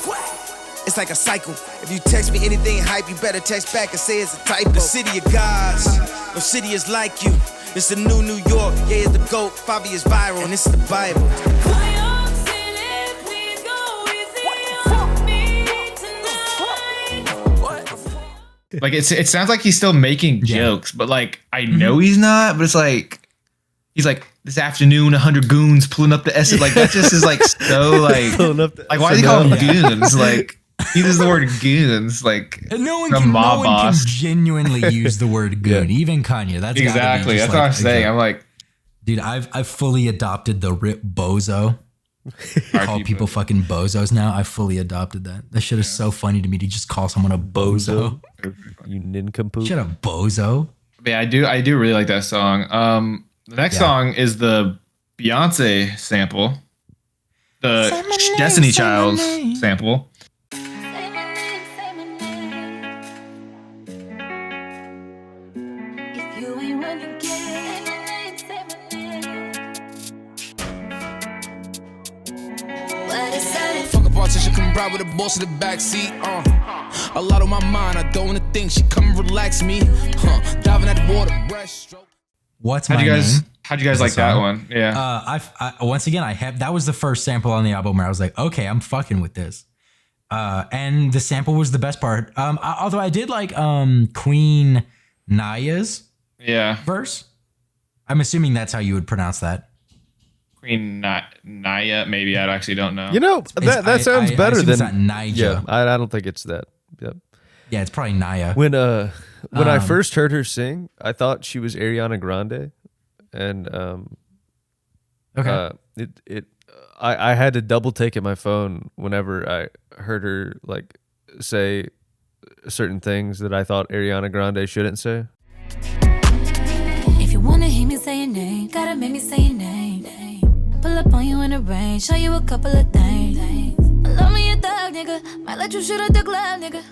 S7: It's like a cycle. If you text me anything hype, you better text back and say it's a typo. The city of gods, no city is like you. It's the new New York, yeah, it's the GOAT. Fivio is viral, and it's the Bible.
S4: Like it sounds like he's still making jokes, but like I know he's not. But it's like he's like this afternoon, 100 goons pulling up the S. Like that just is like so like why do you call them goons? Like he uses the word goons. Like
S2: no one can genuinely use the word goon. Even Kanye. That's
S4: exactly. That's what I'm saying. I'm like,
S2: dude, I've fully adopted the rip bozo. Call people fucking bozos now. I fully adopted that. That shit is so funny to me to just call someone a bozo.
S3: You nincompoop.
S2: Shut up, bozo.
S4: Yeah, I do really like that song. The next song is the Beyonce sample, the Destiny Child sample.
S5: She come ride with the boss in the backseat. A lot on my mind. I don't wanna think. She come relax me. Diving at the water, breaststroke.
S2: What's my name?
S4: How'd you guys like that one? Yeah.
S2: I once again, that was the first sample on the album where I was like, okay, I'm fucking with this. And the sample was the best part. Although I did like Queen Naya's verse. I'm assuming that's how you would pronounce that.
S4: Queen Naya, maybe. I actually don't know.
S3: You know, that sounds better than
S2: Naija.
S3: Yeah, I don't think it's that. Yep.
S2: Yeah, it's probably Naya.
S3: When I first heard her sing, I thought she was Ariana Grande, and I had to double take at my phone whenever I heard her like say certain things that I thought Ariana Grande shouldn't say.
S8: If you wanna hear me say your name, gotta make me say your name. Pull up on you in the rain, show you a couple of things. Love me a thug, nigga. Might let you shoot at the club, nigga.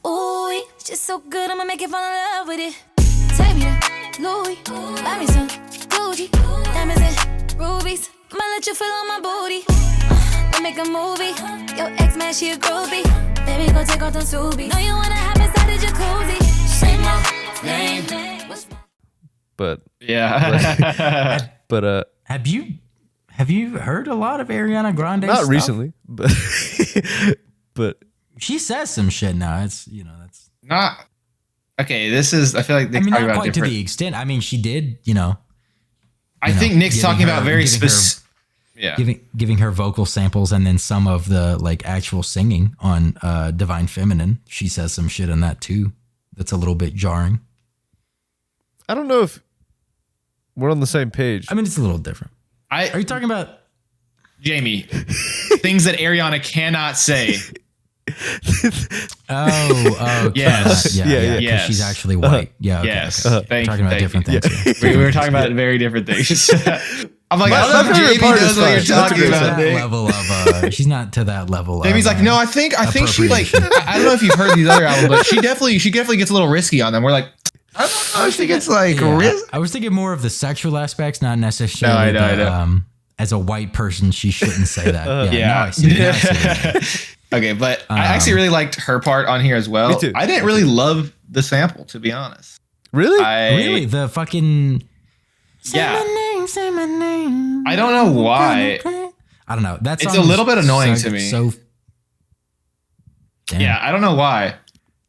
S8: Ooh, it's just so good, I'ma make you fall in love with it. Take me to Louis, buy me some Gucci, diamonds and rubies. Might let you feel on my booty. Let's make a movie. Your ex man, she a groovy. Baby, go take off them Subies. Know you wanna hop inside the jacuzzi. Say my name.
S3: But
S4: yeah.
S3: but
S2: have you heard a lot of Ariana Grande?
S3: Not
S2: stuff?
S3: recently, but
S2: she says some shit now. It's that's
S4: not okay. This is I feel like they talk
S2: not
S4: about
S2: quite
S4: different.
S2: To the extent. I mean, she did.
S4: I think Nick's talking about very specific.
S2: Yeah, giving her vocal samples and then some of the like actual singing on Divine Feminine. She says some shit in that too. That's a little bit jarring.
S3: I don't know if we're on the same page.
S2: I mean, it's a little different. Are you talking about
S4: Jamie? Things that Ariana cannot say.
S2: Oh,
S4: yes,
S2: yeah.
S4: Yes.
S2: She's actually white. Yeah, okay,
S4: yes.
S2: Okay. Talking about different things.
S4: We were talking about very different things. I'm like, I don't know if
S3: favorite
S4: Jamie
S3: part
S4: knows
S3: is
S4: what you're
S3: fine.
S4: talking about.
S2: Level of she's not to that level.
S4: Jamie's like, no, I think she like. I don't know if you've heard these other albums, but she definitely gets a little risky on them. We're like, I don't know if she gets like risky.
S2: I was thinking more of the sexual aspects, not necessarily.
S4: No, I know.
S2: As a white person, she shouldn't say that. Now I see it.
S4: Okay, but I actually really liked her part on here as well.
S3: Me too.
S4: I didn't really love the sample, to be honest.
S3: Really?
S2: Really? The fucking
S4: yeah.
S2: Say my name.
S4: I don't know why.
S2: I don't know. That's
S4: it's a little bit annoying to me.
S2: So
S4: yeah, I don't know why.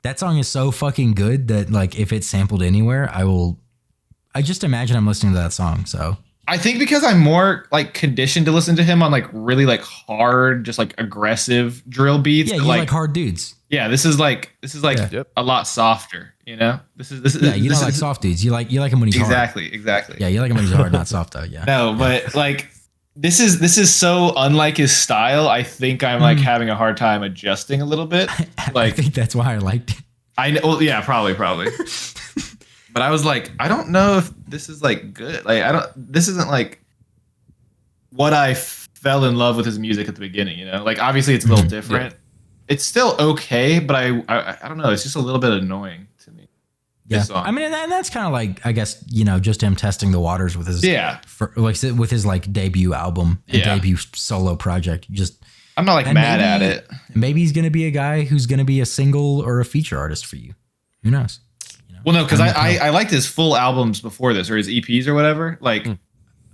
S2: That song is so fucking good that like if it's sampled anywhere, I just imagine I'm listening to that song. So
S4: I think because I'm more like conditioned to listen to him on like really like hard, just like aggressive drill beats.
S2: yeah, you like hard dudes.
S4: Yeah, this is like
S2: Yeah.
S4: a lot softer, you know? This is
S2: Yeah, you don't like soft dudes. You like him when he's hard.
S4: Exactly.
S2: Yeah, you like him when he's hard, not soft though. Yeah.
S4: No, but like this is so unlike his style. I think I'm like having a hard time adjusting a little bit.
S2: I
S4: Like
S2: think that's why I liked it.
S4: I know, well, yeah, probably. But I was like, I don't know if this is like good. Like this isn't like what I fell in love with his music at the beginning, you know? Like obviously it's a little different. Yeah. It's still okay, but I don't know, it's just a little bit annoying to me.
S2: Yeah. I mean, and that's kind of like, I guess, you know, just him testing the waters with his with his like debut album and debut solo project.
S4: I'm not like mad at it.
S2: Maybe he's going to be a guy who's going to be a single or a feature artist for you. Who knows?
S4: Well, no, because I liked his full albums before this, or his EPs or whatever. Like,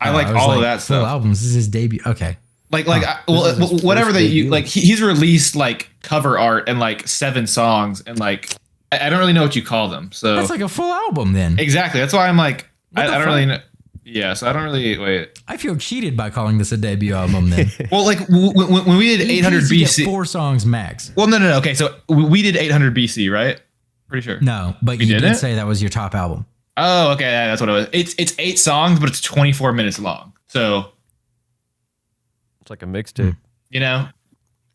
S4: I like all of that
S2: full
S4: stuff.
S2: Albums. This is his debut. Okay.
S4: Whatever that you like, he's released like cover art and like 7 songs, and like I don't really know what you call them. So
S2: that's like a full album then.
S4: Exactly. That's why I'm like, I don't really know. Yeah, so I don't really wait.
S2: I feel cheated by calling this a debut album then.
S4: Well, like when we did 800 BC,
S2: 4 songs max.
S4: Well, no. Okay, so we did 800 BC, right? Pretty sure.
S2: No, but you did say that was your top album.
S4: Oh, okay, that's what it was. It's 8 songs, but it's 24 minutes long. So
S3: it's like a mixtape.
S4: You know,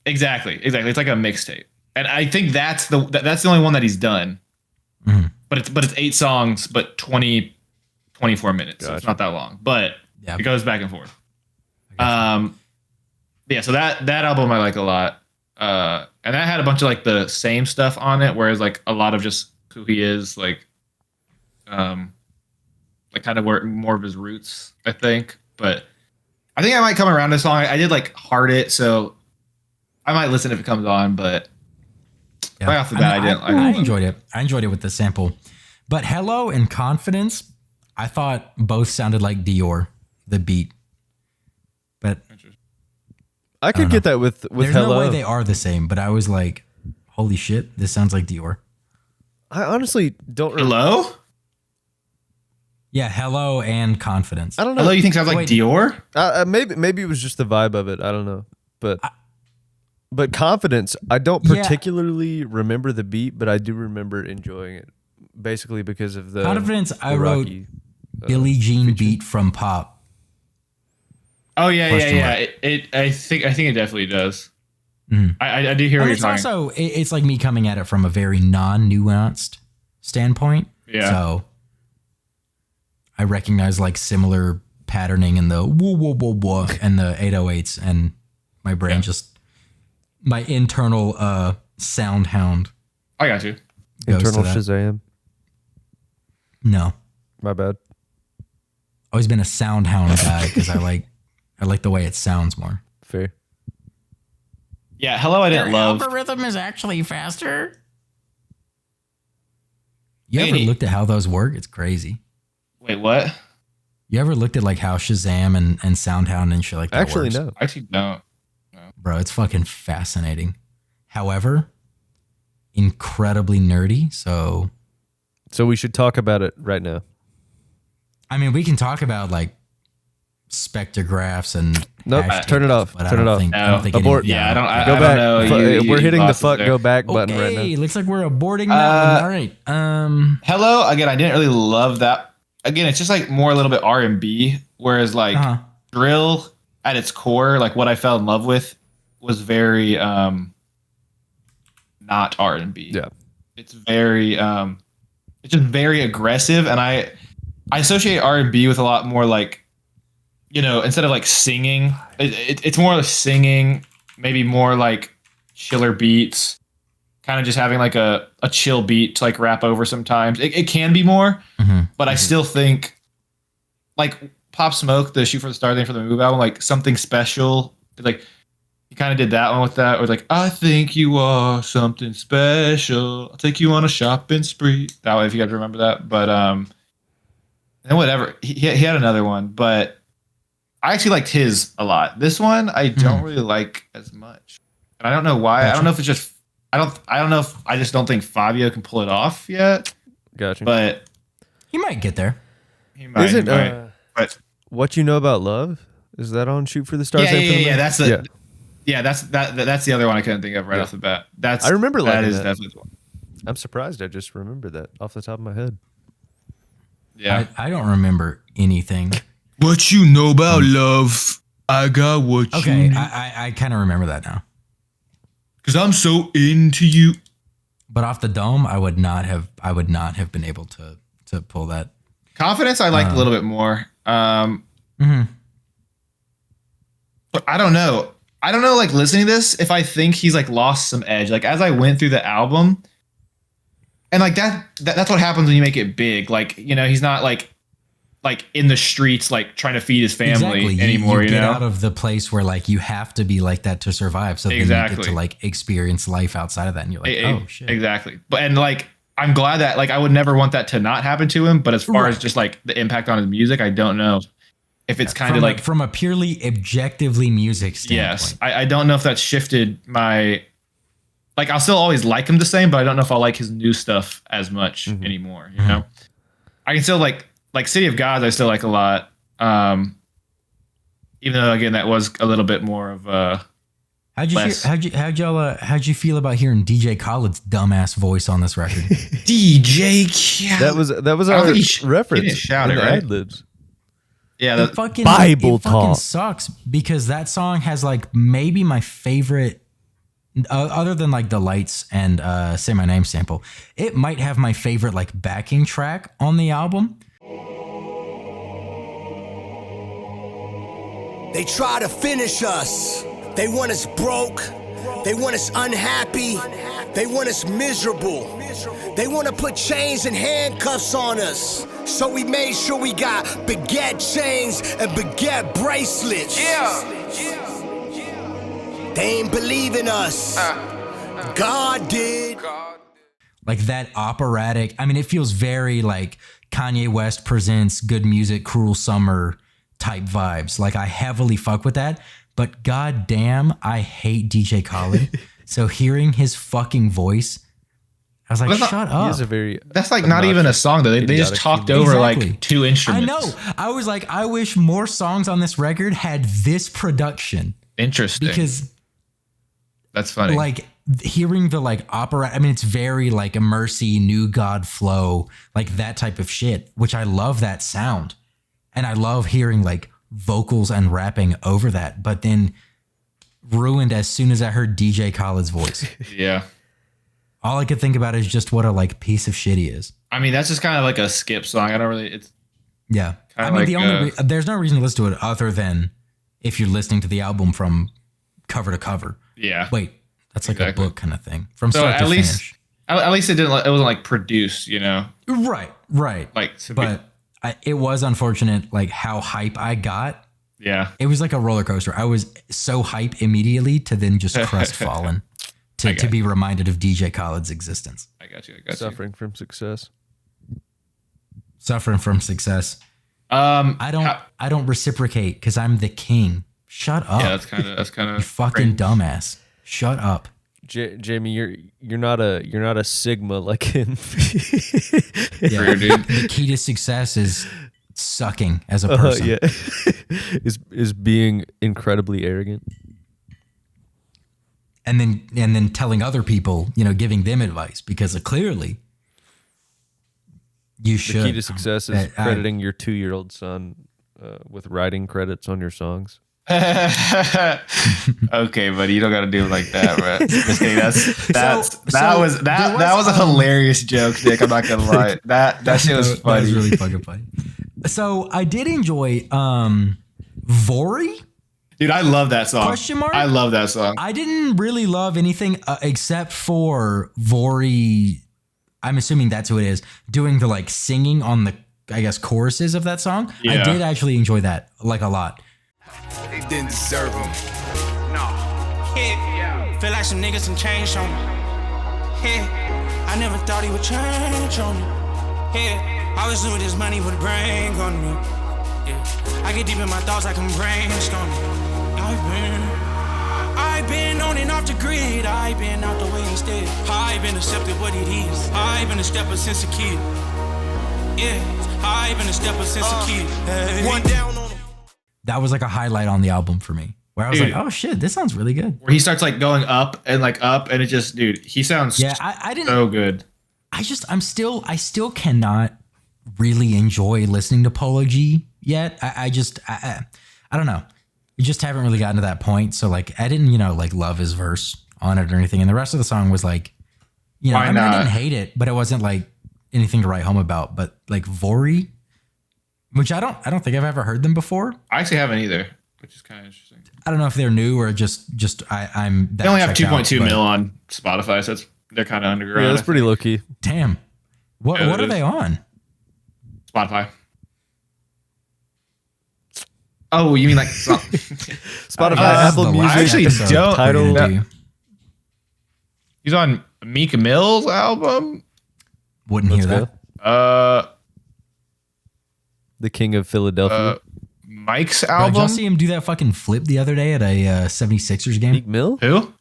S4: exactly. It's like a mixtape, and I think that's the only one that he's done.
S2: Mm-hmm.
S4: But it's 8 songs, but 24 minutes. Gotcha. So it's not that long, but it goes back and forth. Yeah, so that album I like a lot. And that had a bunch of like the same stuff on it, whereas like a lot of just who he is, like kind of more of his roots, I think. But I think I might come around to this song. I did like Heart It, so I might listen if it comes on, but right off the bat, I
S2: enjoyed it. I enjoyed it with the sample. But Hello and Confidence, I thought both sounded like Dior, the beat. But
S3: I could get that with
S2: There's
S3: Hello.
S2: No way they are the same, but I was like, holy shit, this sounds like Dior.
S3: I honestly don't.
S4: Hello?
S2: Yeah, Hello and Confidence.
S3: I don't know.
S4: Hello, you think sounds like Dior?
S3: Maybe it was just the vibe of it. I don't know. But Confidence, I don't particularly remember the beat, but I do remember enjoying it. Basically because of the
S2: Confidence, I wrote Billie Jean beat from Pop.
S4: Oh yeah. I think it definitely does.
S2: Mm.
S4: I do hear what you're talking.
S2: Also, it's like me coming at it from a very non-nuanced standpoint.
S4: Yeah.
S2: So I recognize like similar patterning in the woo woo woo woo and the 808s, and my brain my internal sound hound.
S4: I got you.
S3: Internal Shazam.
S2: No,
S3: my bad.
S2: Always been a sound hound guy because I like the way it sounds more.
S3: Fair.
S4: Yeah, Hello, I didn't love.
S2: Algorithm is actually faster. You ever looked at how those work? It's crazy.
S4: Wait, what?
S2: You ever looked at like how Shazam and SoundHound and shit like that
S3: Actually,
S2: works?
S3: no.
S4: Actually, don't. No.
S2: Bro, it's fucking fascinating. However, incredibly nerdy. So
S3: we should talk about it right now.
S2: I mean, we can talk about like spectrographs and
S3: turn it off. Turn it off.
S2: I don't think
S3: abort.
S4: Yeah, I
S3: go
S4: don't
S3: back.
S4: know.
S3: We're hitting the fuck go back button right now.
S2: Okay, looks like we're aborting that one. All right.
S4: Hello, again, I didn't really love that. Again, it's just like more a little bit R&B, whereas like drill at its core, like what I fell in love with was very not R&B.
S3: Yeah.
S4: It's very it's just very aggressive, and I associate R&B with a lot more like, you know, instead of like singing, it's more like singing, maybe more like chiller beats, kind of just having like a chill beat to like rap over sometimes. It can be more, but I still think like Pop Smoke, the Shoot for the Star thing for the Move album, like Something Special, like he kind of did that one with that, or like I think you are something special, I'll take you on a shopping spree. That way, if you guys remember that. But and whatever, he had another one, but I actually liked his a lot. This one I don't really like as much, and I don't know why. Gotcha. I don't know if it's just I don't know if I just don't think Fivio can pull it off yet.
S3: Gotcha.
S4: But
S2: He might get there.
S4: he might.
S3: Isn't
S4: But
S3: What You Know About Love? Is that on Shoot for the Stars?
S4: yeah. That's the
S3: Yeah.
S4: that's the other one I couldn't think of right off the bat.
S3: I remember
S4: that
S3: liking
S4: is
S3: that.
S4: definitely the one.
S3: I'm surprised I just remembered that off the top of my head.
S4: Yeah.
S2: I don't remember anything.
S4: What you know about love? I got what
S2: Okay,
S4: you need.
S2: I kind of remember that now.
S4: Because I'm so into you.
S2: But off the dome, I would not have been able to pull that.
S4: Confidence I liked a little bit more.
S2: Mm-hmm.
S4: But I don't know. Like listening to this, if I think he's like lost some edge. Like as I went through the album, and like that's what happens when you make it big. Like, he's not like in the streets, like trying to feed his family anymore.
S2: You get out of the place where like you have to be like that to survive. So then you get to like experience life outside of that, and you're like, oh shit.
S4: Exactly. But and like I'm glad that like I would never want that to not happen to him. But as far as just like the impact on his music, I don't know if it's kind of like
S2: from a purely objectively music standpoint.
S4: Yes, I don't know if that's shifted my. Like I'll still always like him the same, but I don't know if I'll like his new stuff as much anymore. You know, I can still like City of Gods. I still like a lot. Even though again that was a little bit more of a.
S2: How'd you feel about hearing DJ Khaled's dumbass voice on this record?
S4: DJ Khaled.
S3: That was our reference.
S4: He didn't shout it, right?
S3: Ad-libs.
S4: Yeah,
S2: it
S4: that
S2: fucking
S3: Bible
S2: fucking
S3: talk
S2: sucks because that song has like maybe my favorite. Other than like the Lights and Say My Name sample, it might have my favorite like backing track on the album.
S7: They try to finish us. They want us broke. They want us unhappy. They want us miserable. They want to put chains and handcuffs on us. So we made sure we got baguette chains and baguette bracelets. They ain't believe in us. God did.
S2: Like that operatic. I mean, it feels very like Kanye West presents Good Music, Cruel Summer type vibes. Like I heavily fuck with that. But goddamn, I hate DJ Khaled. So hearing his fucking voice, I was like, shut up.
S3: He is a very
S4: that's like not even a song though. They just talked over like two instruments.
S2: I know. I was like, I wish more songs on this record had this production.
S4: Interesting.
S2: Because
S4: that's funny.
S2: Like hearing the like opera, I mean, it's very like a Mercy, New God flow, like that type of shit, which I love that sound. And I love hearing like vocals and rapping over that, but then ruined as soon as I heard DJ Khaled's voice.
S4: Yeah.
S2: All I could think about is just what a like piece of shit he is.
S4: I mean, that's just kind of like a skip song. I don't really, it's
S2: yeah. I mean,
S4: like,
S2: there's no reason to listen to it other than if you're listening to the album from cover to cover.
S4: Yeah.
S2: Wait, that's like a book kind of thing from
S4: so
S2: start to finish.
S4: At least it wasn't like produced, you know?
S2: Right. Like, it was unfortunate, like how hype I got.
S4: Yeah.
S2: It was like a roller coaster. I was so hype immediately to then just crestfallen to be reminded of DJ Khaled's existence.
S4: I got you.
S3: Suffering from success.
S2: I don't reciprocate because I'm the king. Shut up.
S4: Yeah, that's kind of
S2: you fucking dumbass. Shut up.
S3: Jamie, you're not a Sigma like him.
S2: Yeah, the key to success is sucking as a person.
S3: Yeah. is being incredibly arrogant.
S2: And then telling other people, giving them advice because clearly you should.
S3: The key to success is crediting your 2-year-old son with writing credits on your songs.
S4: Okay, buddy, you don't got to do it like that, bro. Just kidding. That was a hilarious joke, Nick. I'm not gonna lie. That shit was funny.
S2: That was really fucking funny. So I did enjoy Vori.
S4: Dude, I love that song.
S2: Question mark?
S4: I love that song.
S2: I didn't really love anything except for Vori. I'm assuming that's who it is doing the like singing on the choruses of that song. Yeah. I did actually enjoy that like a lot.
S7: They didn't deserve him.
S6: No. Yeah. Feel like some niggas some change on me. Yeah. I never thought he would change on me. Yeah. I was doing this money with a brain on me. Yeah. I get deep in my thoughts like I'm brainstorming. I've been on and off the grid. I've been out the way and instead. I been accepted what it is. I been a stepper since a kid. Yeah, I been a stepper since a kid. Hey. One down on him.
S2: That was like a highlight on the album for me, where I was
S4: Dude.
S2: like, oh shit, this sounds really good.
S4: Where he starts like going up, and it just, dude, he sounds
S2: Yeah, I didn't.
S4: so good.
S2: I still cannot really enjoy listening to Polo G yet. I don't know. We just haven't really gotten to that point. So like, I didn't, like love his verse on it or anything. And the rest of the song was like, I didn't hate it, but it wasn't like anything to write home about. But like Vori, which I don't think I've ever heard them before.
S4: I actually haven't either, which is kind of interesting.
S2: I don't know if they're new or I'm.
S4: They only have 2.2 mil on Spotify, so they're kind of underground.
S3: Yeah, that's pretty low key.
S2: Damn. What are they on?
S4: Spotify. Oh, you mean like
S3: Spotify, Apple Music?
S4: I actually don't.
S3: Tidal.
S4: He's on Meek Mill's album.
S2: Wouldn't hear that.
S3: The King of Philadelphia.
S4: Mike's
S2: Bro,
S4: album.
S2: did y'all see him do that fucking flip the other day at a 76ers game?
S3: Meek Mill?
S4: Who?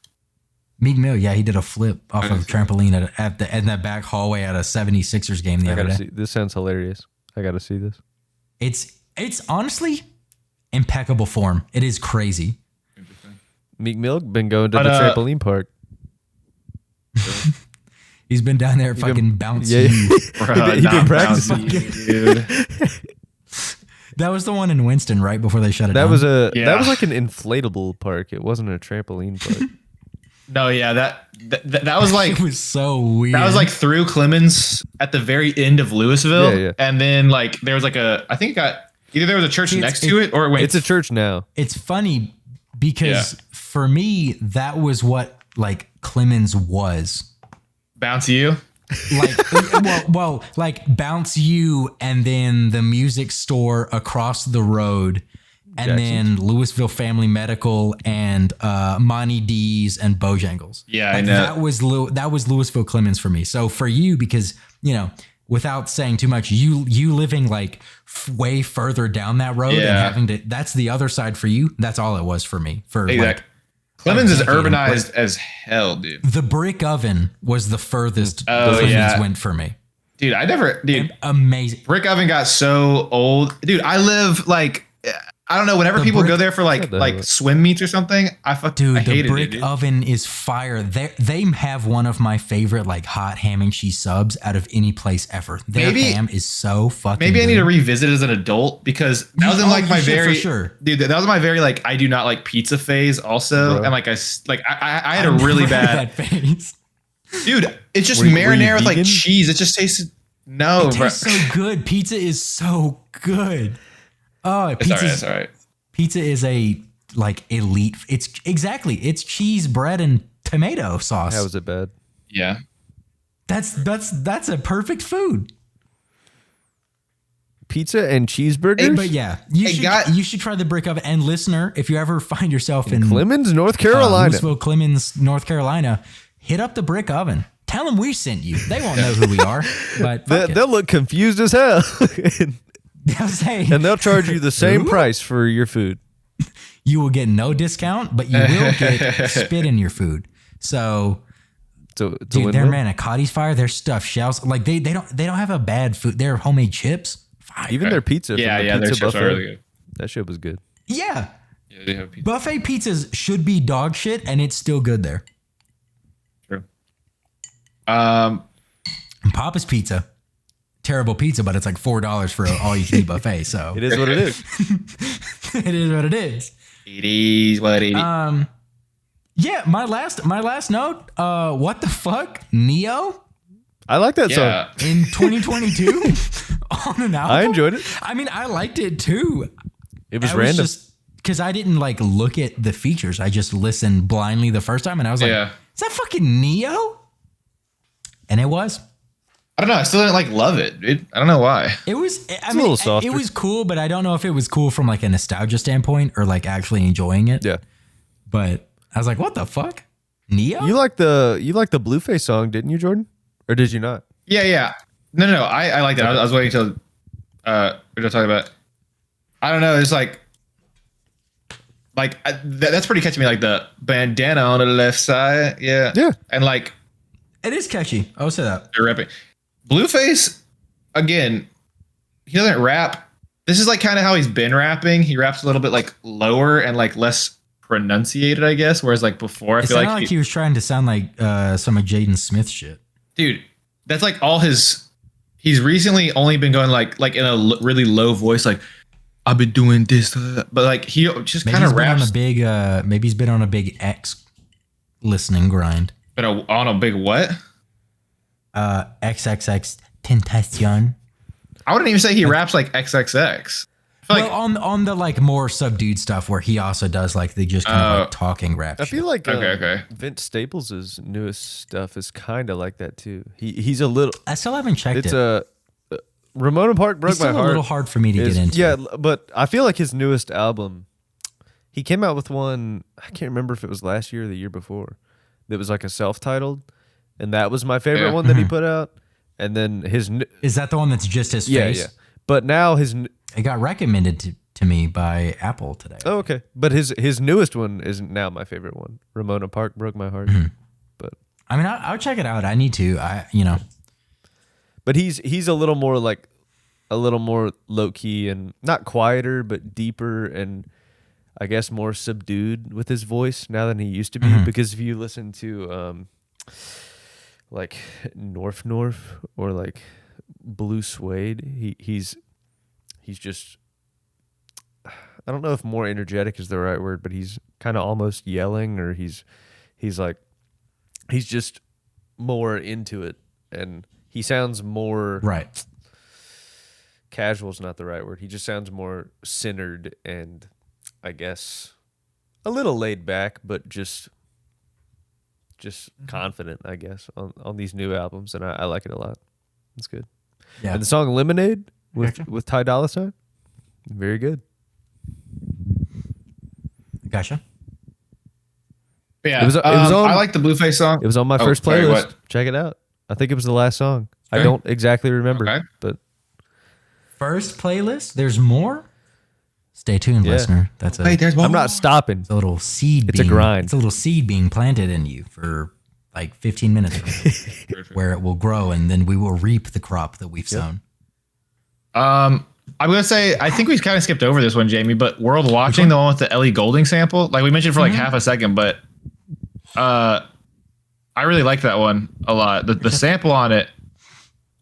S2: Meek Mill, yeah, he did a flip off of a trampoline in that back hallway at a 76ers game the other day.
S3: See. This sounds hilarious. I gotta see this.
S2: It's honestly impeccable form. It is crazy.
S3: Meek Mill been going to the trampoline park.
S2: He's been down there fucking bouncing.
S4: Bro,
S3: he been practicing,
S4: dude.
S2: That was the one in Winston right before they shut it down.
S3: That was like an inflatable park. It wasn't a trampoline park.
S4: No, yeah, that was like
S2: it was so weird.
S4: That was like through Clemens at the very end of Louisville,
S3: Yeah.
S4: and then like there was like I think it got either there was a church next to it or wait,
S3: It's a church now.
S2: It's funny because for me that was what like Clemens was.
S4: Bounce you.
S2: Like like Bounce You and then the music store across the road and then Louisville Family Medical and Monty D's and Bojangles.
S4: Yeah,
S2: like,
S4: I know.
S2: That was Louisville Clemens for me. So for you, because without saying too much, you living like way further down that road and having to, that's the other side for you. That's all it was for me. For
S4: exactly. Clemens is urbanized as hell, dude.
S2: The brick oven was the furthest
S4: Clemens
S2: went for me.
S4: Dude,
S2: amazing.
S4: Brick oven got so old. Dude, I live like, I don't know, whenever people go there for like swim meets or something, I hated
S2: the brick
S4: it,
S2: oven is fire. They have one of my favorite like hot ham and cheese subs out of any place ever. Their ham is so fucking
S4: Maybe
S2: good.
S4: I need to revisit it as an adult because that was in like my very dude. That was my very like I do not like pizza phase also, and like I had a really bad
S2: phase.
S4: Dude, it's just marinara with like cheese. It just tasted
S2: it tastes so good. Pizza is so good. Oh,
S4: it's all right.
S2: Pizza is a like elite. It's cheese, bread, and tomato sauce.
S3: How is it bad?
S4: Yeah,
S2: that's a perfect food.
S3: Pizza and cheeseburgers.
S2: But yeah, you should try the brick oven. And listener, if you ever find yourself in
S3: Clemens, North Carolina,
S2: Louisville, Clemens, North Carolina, hit up the brick oven. Tell them we sent you. They won't know who we are, but
S3: they'll look confused as hell.
S2: They'll say,
S3: and they'll charge you the same price for your food.
S2: You will get no discount, but you will get spit in your food. So dude, their manicotti's fire. Their stuffed shells, like they don't have a bad food. Their homemade chips, fire.
S3: Even their pizza.
S4: Their chips
S3: buffet,
S4: are really good.
S3: That shit was good.
S2: Yeah,
S4: they have pizza.
S2: Buffet pizzas should be dog shit, and it's still good there.
S4: True.
S2: And Papa's Pizza. Terrible pizza, but it's like $4 for an all-you-can-eat buffet. So
S3: it is what it is.
S2: It is what it is.
S4: It is what it is.
S2: Yeah, my last note. What the fuck, Neo?
S3: I like that song
S2: in 2022 on an album.
S3: I enjoyed it.
S2: I mean, I liked it too.
S3: It was random.
S2: Just because I didn't like look at the features. I just listened blindly the first time, and I was like, "Is that fucking Neo?" And it was.
S4: I don't know. I still didn't like love it. I don't know why.
S2: It was. I
S3: mean, a little softer.
S2: It was cool, but I don't know if it was cool from like a nostalgia standpoint or like actually enjoying it.
S3: Yeah.
S2: But I was like, "What the fuck, Neo?"
S3: You like the Blueface song, didn't you, Jordan? Or did you not?
S4: Yeah. No. I like that. I was waiting until we're gonna talk about. I don't know. It's like that's pretty catchy. Me like the bandana on the left side. Yeah.
S3: Yeah.
S4: And like
S2: It is catchy. I would say that.
S4: They're rapping. Blueface, again, he doesn't rap. This is like kind of how he's been rapping. He raps a little bit like lower and like less pronunciated, I guess. Whereas like before, I
S2: It
S4: feel
S2: sounded like he was trying to sound like some of Jaden Smith shit.
S4: dude, that's like all his. He's recently only been going like in a really low voice, like I've been doing this, but like he just kind of raps.
S2: Maybe he's been on a big X listening grind.
S4: But on a big what?
S2: XXX Tentacion.
S4: I wouldn't even say he raps like XXX.
S2: Well, on the like more subdued stuff where he also does like the just kind of like talking rap.
S3: I
S2: shit.
S3: feel like
S4: okay.
S3: Vince Staples' newest stuff is kind of like that too. He's a little.
S2: I still haven't checked
S3: It's
S2: it.
S3: Ramona Park broke
S2: It's
S3: my
S2: still
S3: heart.
S2: a little hard for me to get into.
S3: Yeah, but I feel like his newest album, he came out with one. I can't remember if it was last year or the year before. That was like a self-titled, and that was my favorite one that he put out. And then
S2: Is that the one that's just his face?
S3: Yeah. But now
S2: it got recommended to me by Apple today.
S3: Oh, okay. But his newest one is now my favorite one. Ramona Park broke my heart. But
S2: I mean, I'll check it out. I need to.
S3: But he's a little more low key and not quieter, but deeper and I guess more subdued with his voice now than he used to be. Because if you listen to like North or like Blue Suede, he's just, I don't know if more energetic is the right word, but he's kind of almost yelling, or he's just more into it, and he sounds more
S2: Right.
S3: Casual is not the right word. He just sounds more centered and I guess a little laid back, but just confident, I guess, on these new albums, and I like it a lot. It's good.
S2: Yeah.
S3: And the song Lemonade with Ty Dolla $ign, very good.
S2: Gotcha.
S4: Yeah,
S3: It was on-
S4: I like the Blueface song.
S3: It was on my first
S4: sorry,
S3: playlist.
S4: what?
S3: Check it out. I think it was the last song. I
S4: Okay.
S3: don't exactly remember,
S4: Okay.
S3: but
S2: First playlist. There's more. Stay tuned,
S3: Yeah.
S2: listener. That's
S4: there's
S3: I'm not stopping.
S2: it's a little seed.
S3: It's a
S2: being,
S3: grind.
S2: It's a little seed being planted in you for like 15 minutes, where it will grow, and then we will reap the crop that we've sown.
S4: I'm gonna say I think we kind of skipped over this one, Jamie. But World Watching, the one with the Ellie Goulding sample, like we mentioned for like half a second, but I really like that one a lot. The sample on it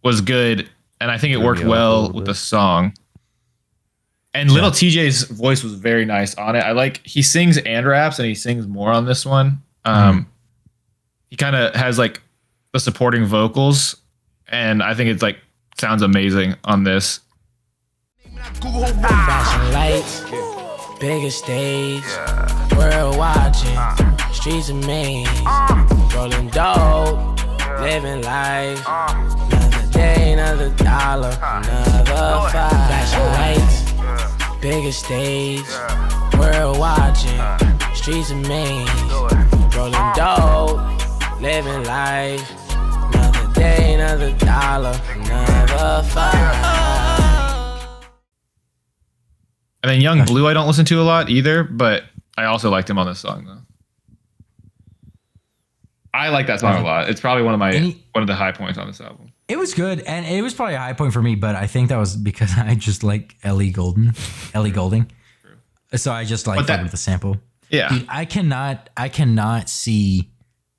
S4: was good, and I think it worked
S3: me off a
S4: well
S3: little
S4: with
S3: bit.
S4: the song. And Little TJ's voice was very nice on it. He sings and raps, and he sings more on this one. He kind of has like the supporting vocals, and I think it's like sounds amazing on this.
S9: Flashing lights, bigger stage, world watching, streets of maze, rolling dope, living life. Another day, another dollar, another five. Flashing lights, bigger stage, world watching, streets of maze, rolling dope, living life. Another day, another dollar, another five.
S4: And then Young Blue, I don't listen to a lot either, but I also liked him on this song though. I like that song a lot. It's probably one of the high points on this album.
S2: It was good, and it was probably a high point for me, but I think that was because I just like Ellie Goulding. So I just like that with the sample.
S4: Yeah.
S2: Dude, I cannot see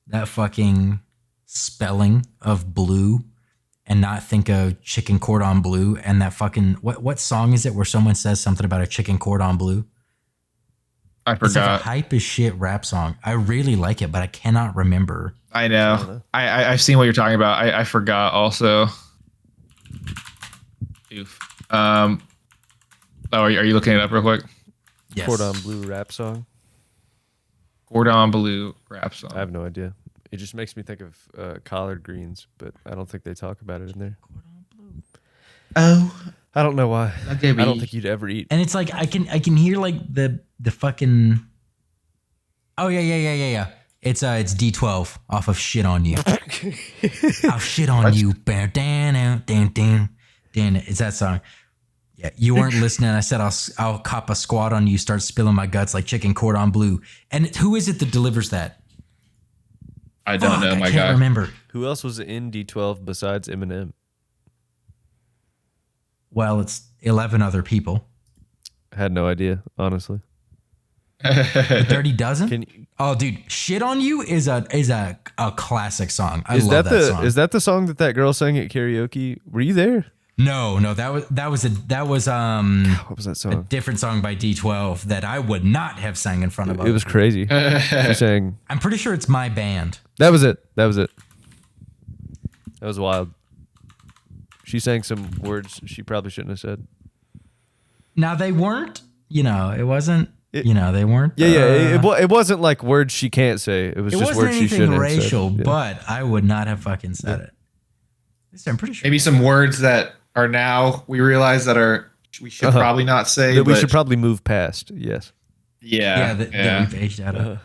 S2: that fucking spelling of blue and not think of chicken cordon bleu, and that fucking what song is it where someone says something about a chicken cordon bleu?
S4: I
S2: It's like
S4: forgot.
S2: a hype as shit rap song. I really like it, but I cannot remember.
S4: I know. I've seen what you're talking about. I forgot also. Oof. Are you looking it up real quick?
S2: Yes.
S3: Cordon Bleu rap song.
S4: Cordon Bleu rap song.
S3: I have no idea. It just makes me think of collard greens, but I don't think they talk about it in there.
S4: Oh,
S3: I don't know why.
S4: Okay,
S3: I don't think you'd ever eat.
S2: And it's like I can hear like the fucking. Oh yeah. It's D12 off of Shit on You. I'll shit on you. Dan. It's that song. Yeah, you weren't listening. I said I'll cop a squat on you. Start spilling my guts like chicken cordon bleu. And who is it that delivers that?
S4: I don't know, my
S2: I
S4: guy.
S2: can't remember.
S3: Who else was in D12 besides Eminem?
S2: Well, it's 11 other people.
S3: I had no idea, honestly.
S2: The Dirty Dozen?
S3: Can you,
S2: Oh, dude, "Shit on You" is a classic song. I
S3: is
S2: love
S3: that
S2: that
S3: the
S2: song.
S3: is that the song that girl sang at karaoke? Were you there?
S2: No, that was
S3: What was that
S2: a
S3: song?
S2: different song by D12 that I would not have sang in front of
S3: It was crazy. She sang.
S2: I'm pretty sure it's My Band.
S3: That was it. That was wild. She sang some words she probably shouldn't have said.
S2: Now they weren't, it wasn't, they weren't.
S3: It wasn't like words she can't say. It was
S2: It
S3: just
S2: wasn't
S3: words she shouldn't
S2: anything
S3: have
S2: racial,
S3: said. Yeah.
S2: but I would not have fucking said it. At least I'm pretty sure.
S4: Maybe some words that are now we realize that we should probably not say.
S3: That we
S4: but
S3: should probably move past. Yes.
S4: Yeah.
S2: That we've aged out of.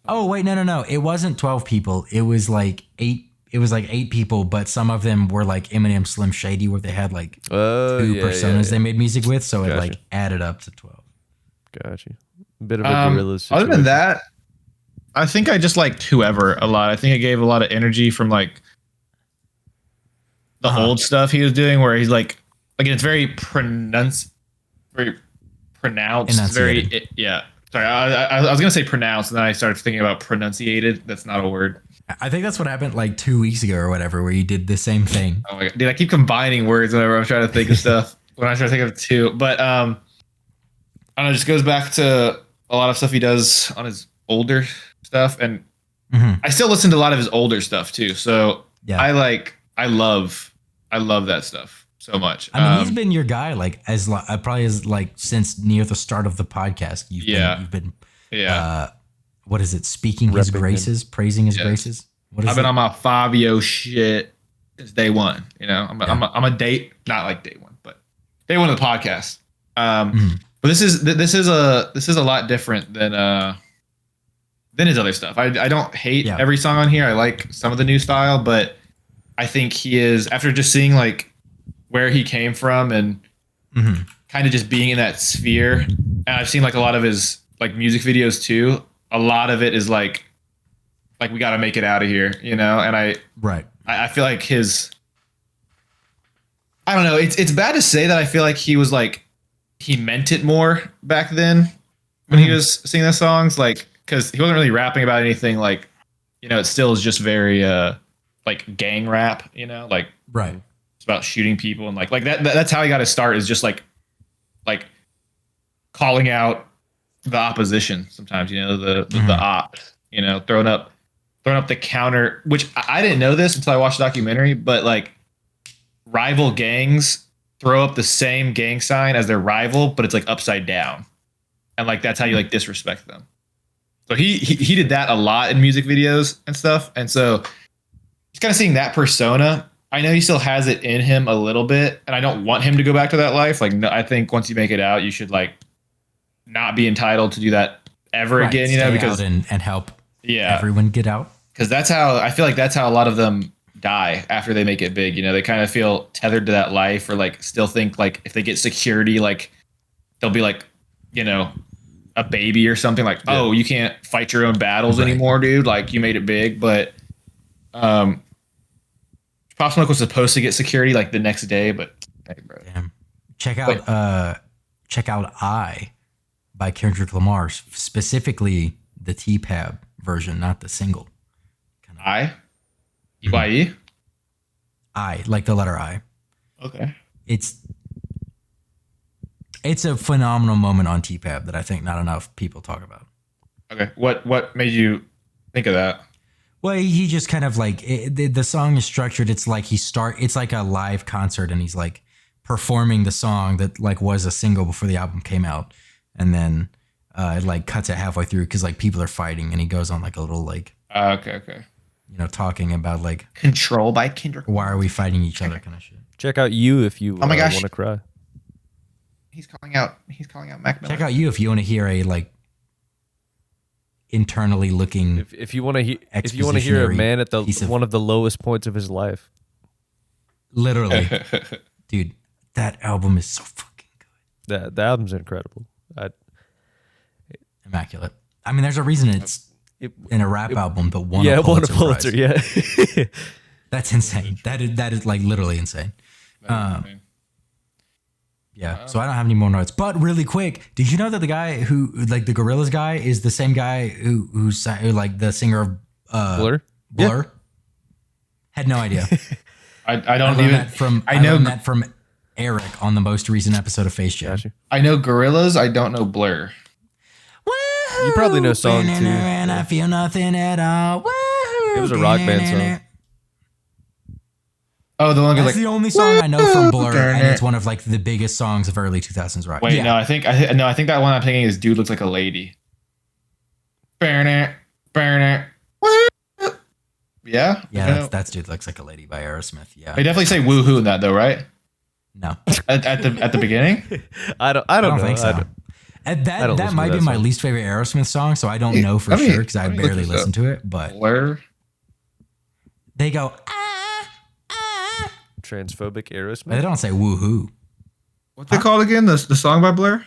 S2: Oh wait, no. It wasn't 12 people. It was like 8. It was like 8 people, but some of them were like Eminem, Slim Shady, where they had like 2 personas they made music with, so it like added up to 12.
S3: Gotcha. A bit of a gorilla situation.
S4: Other than that, I think I just liked Whoever a lot. I think it gave a lot of energy from like the old stuff he was doing, where he's like, again, it's very pronounced.
S2: Enunciated.
S4: Sorry, I was gonna say pronounced, and then I started thinking about pronunciated. That's not a word.
S2: I think that's what happened like 2 weeks ago or whatever, where you did the same thing.
S4: Oh my god, dude! I keep combining words whenever I'm trying to think of stuff. When I try to think of two, but I don't know. It just goes back to a lot of stuff he does on his older stuff, and I still listen to a lot of his older stuff too. So
S2: Yeah.
S4: I love that stuff so much.
S2: I mean, he's been your guy like probably as like since near the start of the podcast. You've been what is it? Speaking his graces, praising his graces. What is
S4: I've been on my Fivio shit since day one. I'm a date, not like day one, but day one of the podcast. But this is a lot different than his other stuff. I don't hate every song on here. I like some of the new style, but I think he is, after just seeing like where he came from and kind of just being in that sphere, and I've seen like a lot of his like music videos too. A lot of it is like we got to make it out of here, and I feel like I don't know. It's bad to say that. I feel like he was like, he meant it more back then when he was singing the songs, like, because he wasn't really rapping about anything like, it still is just very like gang rap, like it's about shooting people and like that's how he got his start, is just like calling out the opposition sometimes, the ops, throwing up the counter, which I didn't know this until I watched the documentary, but like rival gangs throw up the same gang sign as their rival, but it's like upside down. And like, that's how you like disrespect them. So he did that a lot in music videos and stuff. And so he's kind of seeing that persona. I know he still has it in him a little bit, and I don't want him to go back to that life. Like, no, I think once you make it out, you should like not be entitled to do that ever again, because
S2: and help everyone get out.
S4: Because I feel like that's how a lot of them die after they make it big. They kind of feel tethered to that life, or like still think like if they get security, like they'll be like, a baby or something, like, oh, you can't fight your own battles anymore, dude. Like, you made it big. But Pop Smoke was supposed to get security like the next day, but hey, bro.
S2: Damn. Check out I by Kendrick Lamar, specifically the T-Pab version, not the single.
S4: I? E-Y-E?
S2: I, like the letter I.
S4: Okay.
S2: It's a phenomenal moment on T-Pab that I think not enough people talk about.
S4: Okay. What made you think of that?
S2: Well, he just kind of like the song is structured. It's like it's like a live concert, and he's like performing the song that like was a single before the album came out, and then it like cuts it halfway through because like people are fighting, and he goes on like a little like
S4: okay.
S2: Talking about like
S4: Control by Kendrick.
S2: Why are we fighting each other kind of shit.
S3: Check out You if you
S4: oh my gosh,
S3: want to cry.
S4: He's calling out Mac Miller.
S2: Check out You if you want to hear a like internally looking.
S3: If you want to hear a man at the one of the lowest points of his life.
S2: Literally, dude, that album is so fucking good.
S3: The album's incredible.
S2: Immaculate. I mean, there's a reason it's in a rap album that won
S3: yeah,
S2: a
S3: won a
S2: Pulitzer
S3: Pulitzer.
S2: Prize.
S3: Yeah.
S2: That's insane. That is like literally insane. Yeah. So I don't have any more notes. But really quick, did you know that the guy who like the Gorillaz guy is the same guy who like the singer of
S3: Blur?
S2: Blur? Had no idea.
S4: I
S2: I
S4: don't
S2: learned
S4: even.
S2: that from
S4: I know
S2: learned that from Eric on the most recent episode of Face Jam.
S3: Gotcha.
S4: I know Gorillas. I don't know Blur.
S3: You probably know song too.
S2: And I feel nothing at all.
S3: It was a rock band song.
S4: Oh, the one
S2: That's
S4: like.
S2: the only song I know from Blur, and it's one of like the biggest songs of early 2000s rock.
S4: Wait,
S2: Yeah.
S4: no, I think that one I'm thinking is "Dude Looks Like a Lady." Burn it. Yeah.
S2: Yeah, that's Dude Looks Like a Lady by Aerosmith. Yeah.
S4: They definitely say "woohoo" in that though, right?
S2: No.
S4: At the beginning.
S3: I don't
S2: I don't
S3: know.
S2: think so.
S3: I don't
S2: That
S3: listen
S2: might
S3: to
S2: be
S3: that
S2: my
S3: song.
S2: least favorite Aerosmith song, so I don't know for
S4: Let me-
S2: sure because I
S4: let me look
S2: barely
S4: this
S2: listen
S4: up.
S2: to it. But
S4: Blur.
S2: they go,
S3: Transphobic
S2: but they
S3: Aerosmith.
S2: don't say woohoo.
S4: What's it called again? The song by Blur.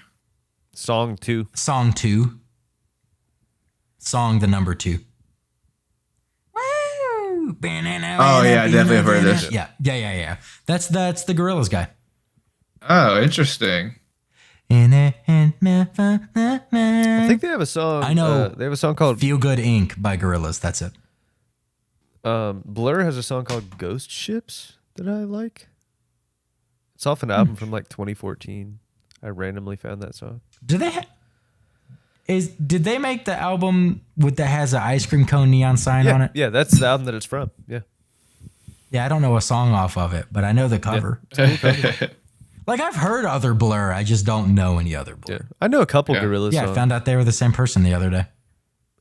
S3: Song 2.
S2: Song 2. Song the number 2. Oh
S4: yeah, I definitely have heard this.
S2: Yeah. That's the Gorillaz guy.
S4: Oh, interesting.
S3: I think they have a song.
S2: I know.
S3: They have a song called
S2: Feel Good Inc. by Gorillaz. That's it.
S3: Blur has a song called Ghost Ships that I like. It's off an album from like 2014. I randomly found that song.
S2: Did they make the album that has an ice cream cone neon sign on it?
S3: Yeah, that's the album that it's from. Yeah.
S2: Yeah, I don't know a song off of it, but I know the cover. Like I've heard other Blur, I just don't know any other Blur.
S3: Yeah. I know a couple
S4: Yeah.
S3: Gorillaz
S2: Yeah,
S3: songs.
S2: I found out they were the same person the other day.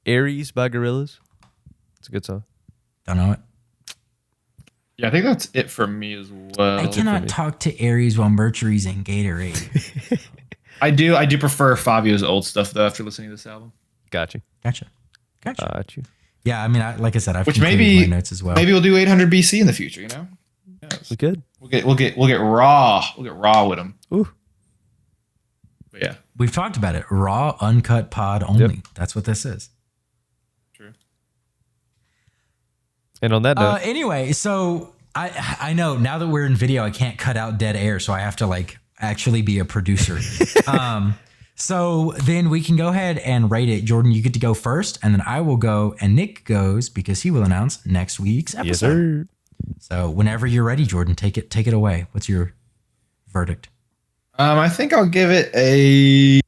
S3: Aries by Gorillaz. It's a good song.
S2: Don't know it.
S4: Yeah, I think that's it for me as well.
S2: I cannot talk to Aries while Mercury's in Gatorade.
S4: I do prefer Fabio's old stuff though. After listening to this album,
S3: Got you.
S2: Gotcha.
S3: Got you.
S2: Yeah, I mean, like I said, I've
S4: which
S2: concluded
S4: maybe
S2: my notes as well.
S4: maybe we'll do 800 BC in the future. You know, yes.
S3: We good.
S4: We'll get raw. We'll get raw with them.
S3: Ooh.
S4: But yeah,
S2: We've talked about it. Raw, uncut pod only.
S3: Yep.
S2: That's what this is.
S4: true.
S3: And on that note,
S2: Anyway, so I know now that we're in video, I can't cut out dead air, so I have to like actually be a producer. So then we can go ahead and rate it. Jordan, you get to go first, and then I will go, and Nick goes because he will announce next week's episode.
S3: yes, sir.
S2: So whenever you're ready, Jordan, take it away. What's your verdict?
S4: I think I'll give it a.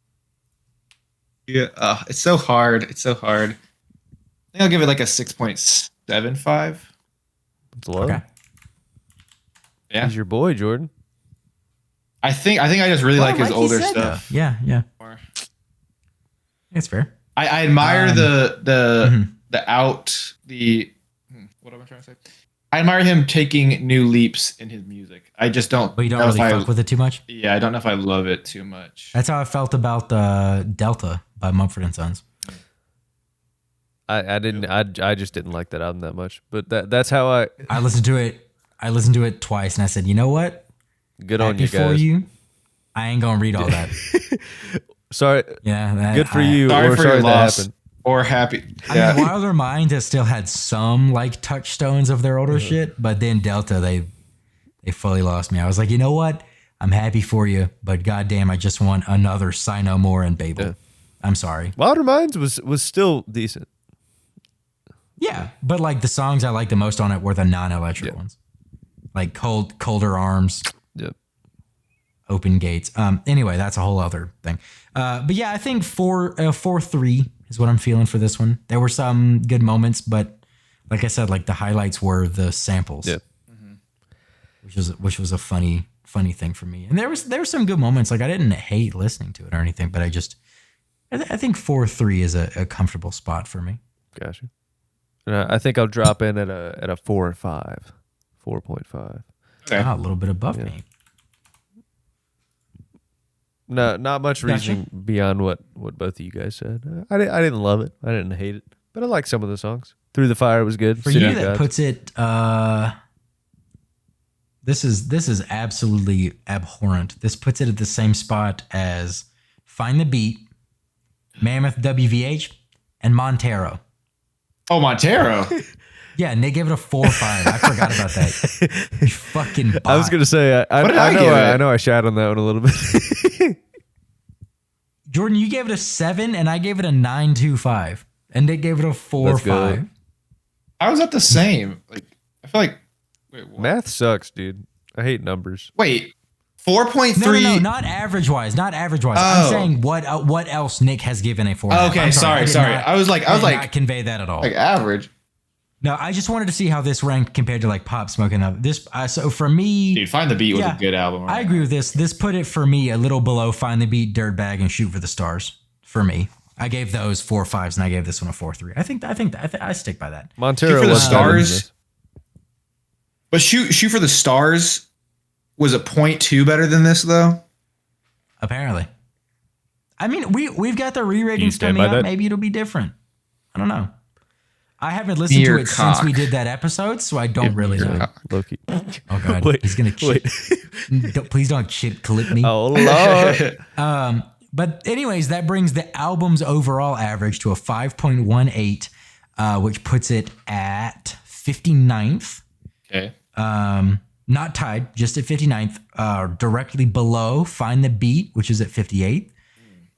S4: Yeah, it's so hard. It's so hard. I think I'll give it like a 6.75.
S3: It's low.
S2: Okay.
S4: Yeah,
S3: He's your boy, Jordan.
S4: I think I just really like his
S2: he
S4: older
S2: said,
S4: stuff.
S2: though. Yeah.
S4: more.
S2: It's fair.
S4: I admire the
S2: mhm.
S4: what am I trying to say? I admire him taking new leaps in his music. I just don't.
S2: But you don't
S4: know
S2: really
S4: if
S2: fuck with it too much?
S4: Yeah, I don't know if I love it too much.
S2: That's how I felt about Delta by Mumford & Sons.
S3: I just didn't like that album that much. But that's how
S2: I listened to it twice, and I said, you know what?
S3: good on
S2: Happy
S3: you
S2: for
S3: guys.
S2: you. I ain't gonna read all that.
S3: Sorry.
S2: Yeah.
S3: Good for you.
S4: Sorry
S3: or
S4: for
S3: sorry
S4: your
S3: that
S4: loss.
S3: happened.
S4: Or happy.
S2: I
S4: Yeah.
S2: mean, Wilder Mind has still had some like touchstones of their older shit, but then Delta, they fully lost me. I was like, you know what? I'm happy for you, but goddamn, I just want another Sigh No More and B.I.B.L.E.
S3: Yeah.
S2: I'm sorry.
S3: Wilder Minds was still decent.
S2: Yeah, but like the songs I like the most on it were the non-electric ones, like Colder Arms,
S3: Yep.
S2: Open Gates. Anyway, that's a whole other thing. But yeah, I think 4.3 is what I'm feeling for this one. There were some good moments, but like I said, like the highlights were the samples.
S3: Yeah.
S2: Which was a funny thing for me. And there were some good moments. Like I didn't hate listening to it or anything, but I think 4.3 is a comfortable spot for me.
S3: Gotcha. And I think I'll drop in at a 4 or 5. 4.5.
S4: Okay.
S2: Ah, a little bit above me.
S3: No, not much
S2: Gotcha.
S3: reasoning beyond what both of you guys said. I didn't love it. I didn't hate it, but I like some of the songs. Through the Fire was good.
S2: For
S3: City
S2: you,
S3: of
S2: that
S3: Gods.
S2: puts it. This is absolutely abhorrent. This puts it at the same spot as Find the Beat, Mammoth WVH, and Montero.
S4: Oh, Montero.
S2: Yeah, Nick gave it a 4 or 5. I forgot about that. You fucking bot.
S3: I was gonna say I
S4: What did I give it?
S3: I know I shat on that one a little bit.
S2: Jordan, you gave it a 7, and I gave it a 9.25, and Nick gave it a 4 or
S3: Let's go.
S2: 5.
S4: I was at the same. Like, I feel like. Wait, what?
S3: Math sucks, dude. I hate numbers.
S4: Wait, 4.3.
S2: No, not average wise. Not average wise.
S4: Oh.
S2: I'm saying what else Nick has given a 4.
S4: Okay,
S2: I'm
S4: sorry.
S2: did not-
S4: I was like,
S2: not convey that at all.
S4: like average.
S2: No, I just wanted to see how this ranked compared to like Pop Smoke and other. This. So for me,
S4: Dude, Find the Beat was
S2: Yeah,
S4: a good album.
S2: I agree with this. This put it for me a little below Find the Beat, Dirtbag, and Shoot for the Stars. For me, I gave those 4 5s, and I gave this one a 4.3. I stick by that.
S3: Montero
S4: Shoot for the
S3: was better than
S4: Stars.
S3: this.
S4: But Shoot for the Stars was a 0.2 better than this though.
S2: Apparently, I mean we've got the re-ratings
S3: stand
S2: coming
S3: by
S2: up.
S3: that?
S2: Maybe it'll be different. I don't know. I haven't listened
S4: Dear
S2: to it since
S4: cock.
S2: we did that episode, so I don't really know.
S3: Loki.
S2: Oh god,
S3: Wait,
S2: he's gonna
S3: wait.
S2: please don't chip clip me.
S3: Oh Lord.
S2: But anyways, that brings the album's overall average to a 5.18, which puts it at 59th.
S4: Okay.
S2: Not tied, just at 59th, directly below Find the Beat, which is at 58th,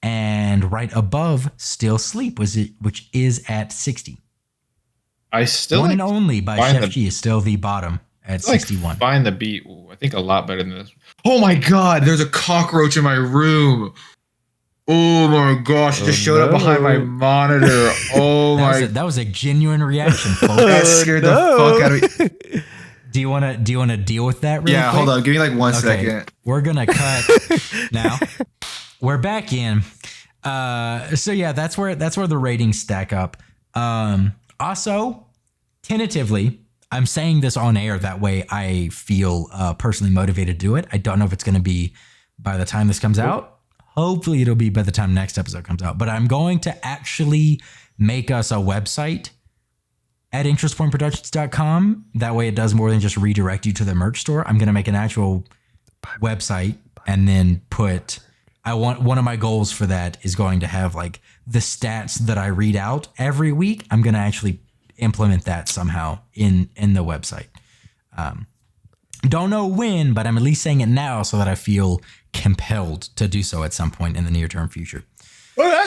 S2: and right above Still Sleep, which is at 60.
S4: I still
S2: One
S4: like
S2: and Only by
S4: Find
S2: Chef
S4: the-
S2: G is still the bottom at
S4: like
S2: 61.
S4: Find the Beat. I think a lot better than this. Oh my god, there's a cockroach in my room. Oh my gosh, it just showed up behind my monitor. Oh my
S2: That was a genuine reaction, folks.
S4: that scared the fuck out of me.
S2: Do you want to deal with that real
S4: Yeah,
S2: quick?
S4: hold on. Give me like 1
S2: Okay,
S4: second.
S2: we're gonna cut now. We're back in. So yeah, that's where the ratings stack up. Also, tentatively, I'm saying this on air. That way, I feel personally motivated to do it. I don't know if it's going to be by the time this comes out. Hopefully, it'll be by the time next episode comes out. But I'm going to actually make us a website at interestpointproductions.com. That way, it does more than just redirect you to the merch store. I'm going to make an actual website and then put. One of my goals for that is going to have like the stats that I read out every week. I'm going to actually implement that somehow in the website. Don't know when, but I'm at least saying it now so that I feel compelled to do so at some point in the near term future. But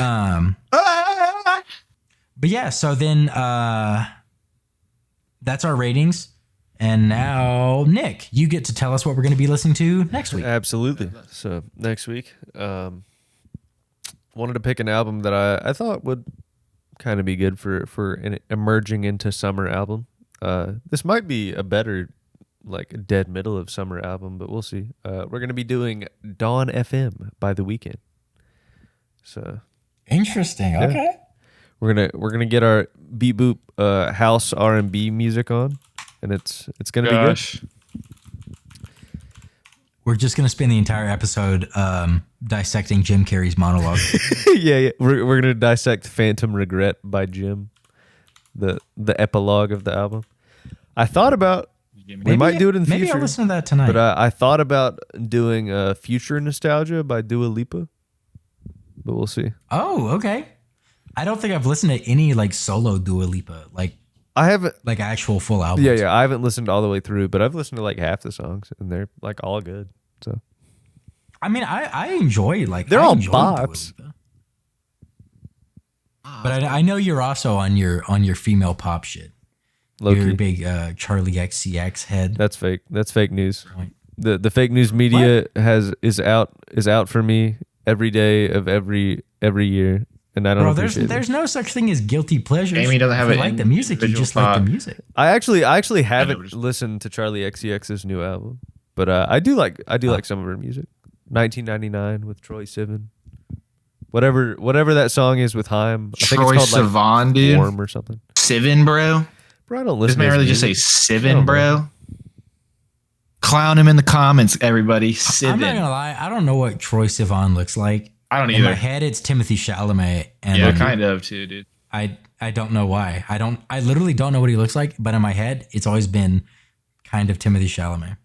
S2: yeah, so then that's our ratings. And now, Nick, you get to tell us what we're going to be listening to next week.
S3: Absolutely. So next week, wanted to pick an album that I thought would kind of be good for an emerging into summer album. This might be a better like dead middle of summer album, but we'll see. We're gonna be doing Dawn FM by The Weeknd. So
S2: Interesting. Okay.
S3: we're gonna get our beat boop house R&B music on, and it's gonna be good.
S2: We're just going to spend the entire episode dissecting Jim Carrey's monologue.
S3: Yeah. We're gonna dissect Phantom Regret by Jim, the epilogue of the album. I thought about we might do it in the
S2: maybe
S3: future.
S2: I'll listen to that tonight.
S3: But I thought about doing Future Nostalgia by Dua Lipa, but we'll see.
S2: Oh, okay. I don't think I've listened to any like solo Dua Lipa, like
S3: I haven't.
S2: actual full albums.
S3: Yeah. I haven't listened all the way through, but I've listened to like half the songs, and they're like all good. So
S2: I mean, I enjoy like
S3: they're
S2: I
S3: all
S2: enjoy Dua
S3: bops.
S2: Lipa. But I know you're also on your female pop shit.
S3: Low
S2: You're a
S3: key.
S2: big Charlie XCX head.
S3: That's fake. That's fake news.
S2: Right.
S3: The fake news media is out for me every day of every year, and I don't
S2: Bro,
S3: appreciate it.
S2: there's no such thing as guilty pleasures.
S4: Amy doesn't have
S2: if you
S4: it
S2: like
S4: in
S2: the music, you
S4: individual
S2: just like the
S4: pop.
S2: music.
S3: I actually haven't listened to Charlie XCX's new album, but I do like some of her music. 1999 with Troye Sivan. Whatever that song is with Haim. I think
S4: Troye
S3: it's called
S4: Sivan,
S3: like
S4: dude.
S3: Warm or something.
S4: Sivan, bro.
S3: Bro, I don't
S4: This
S3: listen to
S4: man
S3: his
S4: really just say
S3: music.
S4: Sivan,
S3: Oh,
S4: bro. Clown him in the comments, everybody.
S2: I'm not
S4: Sivan.
S2: gonna lie, I don't know what Troye Sivan looks like.
S4: I don't
S2: In my
S4: either.
S2: head, it's Timothy Chalamet, and
S4: Yeah, kind of too, dude.
S2: I don't know why. I literally don't know what he looks like, but in my head, it's always been kind of Timothy Chalamet,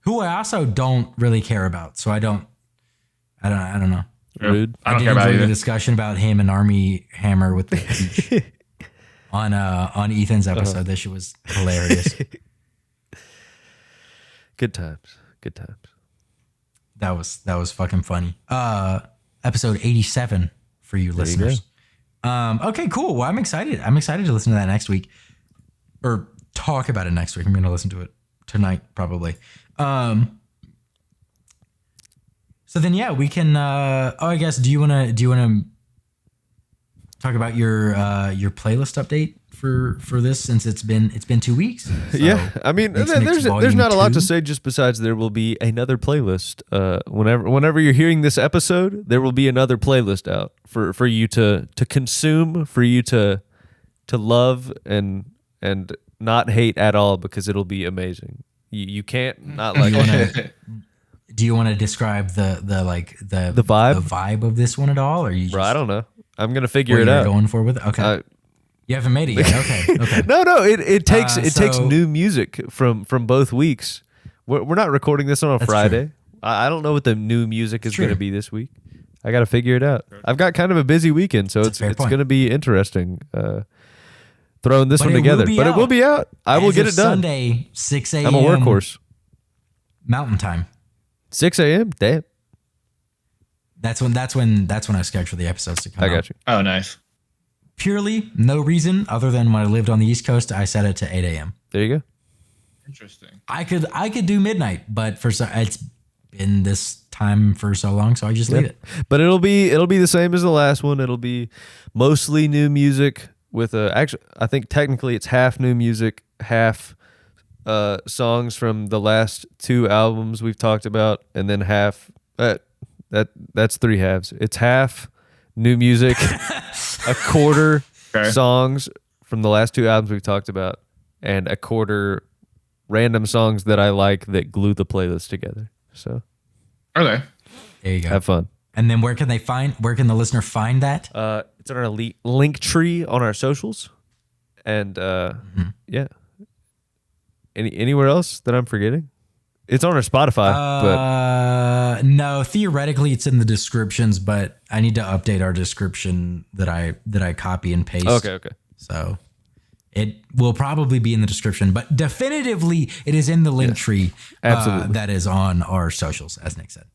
S2: who I also don't really care about. So I don't know.
S3: Rude.
S4: I don't
S2: did
S4: care about
S2: enjoy
S4: either.
S2: the discussion about him and Army Hammer with the beach. on Ethan's episode. That shit was hilarious.
S3: Good times.
S2: That was fucking funny. Episode 87 for you listeners. Okay, cool. Well, I'm excited. I'm excited to listen to that next week, or talk about it next week. I'm going to listen to it tonight, probably. So then, yeah, we can. I guess. Do you want to talk about your playlist update for this, since it's been 2 weeks? So
S3: yeah, I mean, there's not a lot to say, just besides there will be another playlist. Whenever you're hearing this episode, there will be another playlist out for you to consume, for you to love and not hate at all, because it'll be amazing. You can't not like it.
S2: Do you want to describe the vibe?
S3: The
S2: vibe of this one at all, or you?
S3: Bro, I don't know. I'm gonna figure it out.
S2: Going for with it? Okay. You haven't made it yet. Okay.
S3: No. It takes new music from both weeks. We're not recording this on a Friday. I don't know what the new music is going to be this week. I got to figure it out. I've got kind of a busy weekend, so it's going to be interesting throwing this one together. But it will be out. I will get it done.
S2: Sunday, 6 a.m.
S3: I'm a workhorse.
S2: Mountain time.
S3: 6 a.m. Damn.
S2: That's when I schedule the episodes to come out.
S3: I got you.
S4: Oh, nice.
S2: Purely no reason other than when I lived on the East Coast, I set it to 8 a.m.
S3: There you go.
S4: Interesting.
S2: I could do midnight, but it's been this time for so long, so I just leave it.
S3: But it'll be the same as the last one. It'll be mostly new music with actually, I think technically it's half new music, half songs from the last 2 albums we've talked about, and then half that's 3 halves. It's half new music, a quarter songs from the last 2 albums we've talked about, and a quarter random songs that I like that glue the playlist together. So,
S4: okay,
S2: there you go.
S3: Have fun.
S2: And then where can the listener find that?
S3: It's on our link tree on our socials, and yeah. Anywhere else that I'm forgetting? It's on our Spotify, but
S2: no. Theoretically, it's in the descriptions, but I need to update our description that I copy and paste.
S3: Okay.
S2: So it will probably be in the description, but definitively it is in the link tree.
S3: Absolutely,
S2: that is on our socials, as Nick said.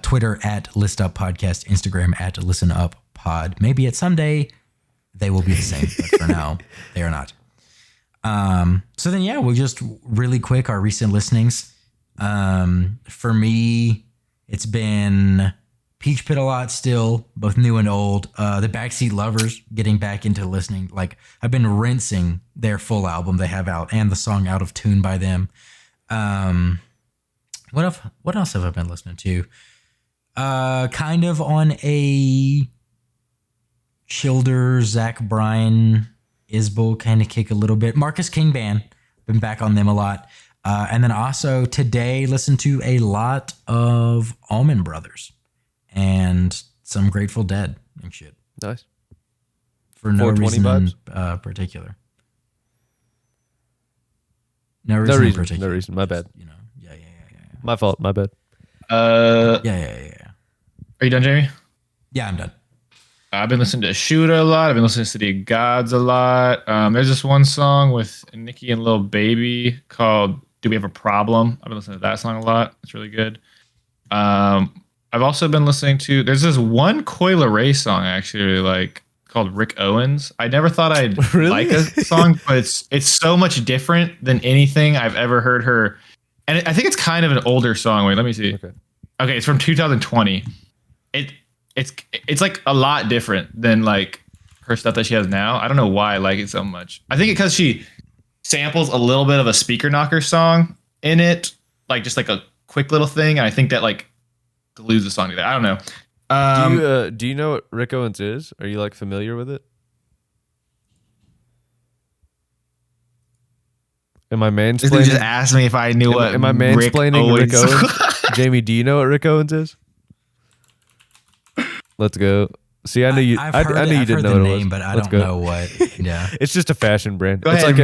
S2: Twitter @ListUpPodcast, Instagram @ListenUpPod. Maybe at someday they will be the same, but for now they are not. So then, yeah, we'll just really quick our recent listenings. For me, it's been Peach Pit a lot still, both new and old. The Backseat Lovers, getting back into listening. Like, I've been rinsing their full album they have out and the song Out of Tune by them. What else have I been listening to? Kind of on a Childer, Zach Bryan, Isbell kind of kick a little bit. Marcus King Band, been back on them a lot. And then also today listened to a lot of Allman Brothers and some Grateful Dead and shit.
S3: Nice.
S2: For no reason in particular. No reason in particular.
S3: No reason. My bad.
S2: You know. Yeah.
S3: My fault. My bad.
S2: Yeah.
S4: Are you done, Jamie?
S2: Yeah, I'm done.
S4: I've been listening to Shooter a lot. I've been listening to City of Gods a lot. There's this one song with Nicki and Lil Baby called Do We Have a Problem? I've been listening to that song a lot. It's really good. I've also been listening to, there's this one Coi Leray song I actually really like called Rick Owens. I never thought I'd like a song, but it's so much different than anything I've ever heard her. And I think it's kind of an older song. Wait, let me see. Okay, it's from 2020. It's like a lot different than like her stuff that she has now. I don't know why I like it so much. I think because she samples a little bit of a Speaker Knocker song in it, like just like a quick little thing. And I think that like glues the song together. I don't know.
S3: Do you know what Rick Owens is? Are you like familiar with it? Am I mansplaining?
S4: You just asked me if I knew what.
S3: Am I mansplaining Rick Owens? Jamie, do you know what Rick Owens is? Let's go. See, I knew you. I knew you didn't know what it was.
S2: But I don't know what. Yeah,
S3: it's just a fashion brand.
S4: Go ahead, go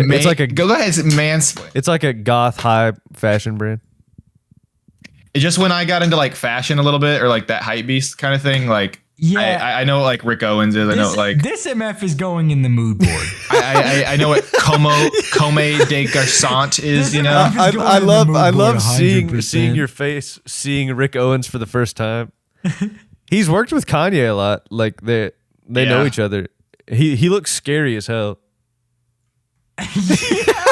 S4: ahead, mansplain.
S3: It's like a goth high fashion brand.
S4: It's just when I got into like fashion a little bit, or like that hype beast kind of thing, like
S2: Yeah,
S4: I know like Rick Owens is. I know like
S2: this MF is going in the mood board.
S4: I know what Come de Garçant is. You know,
S3: I love seeing your face, seeing Rick Owens for the first time. He's worked with Kanye a lot. Like they know each other. He looks scary as hell.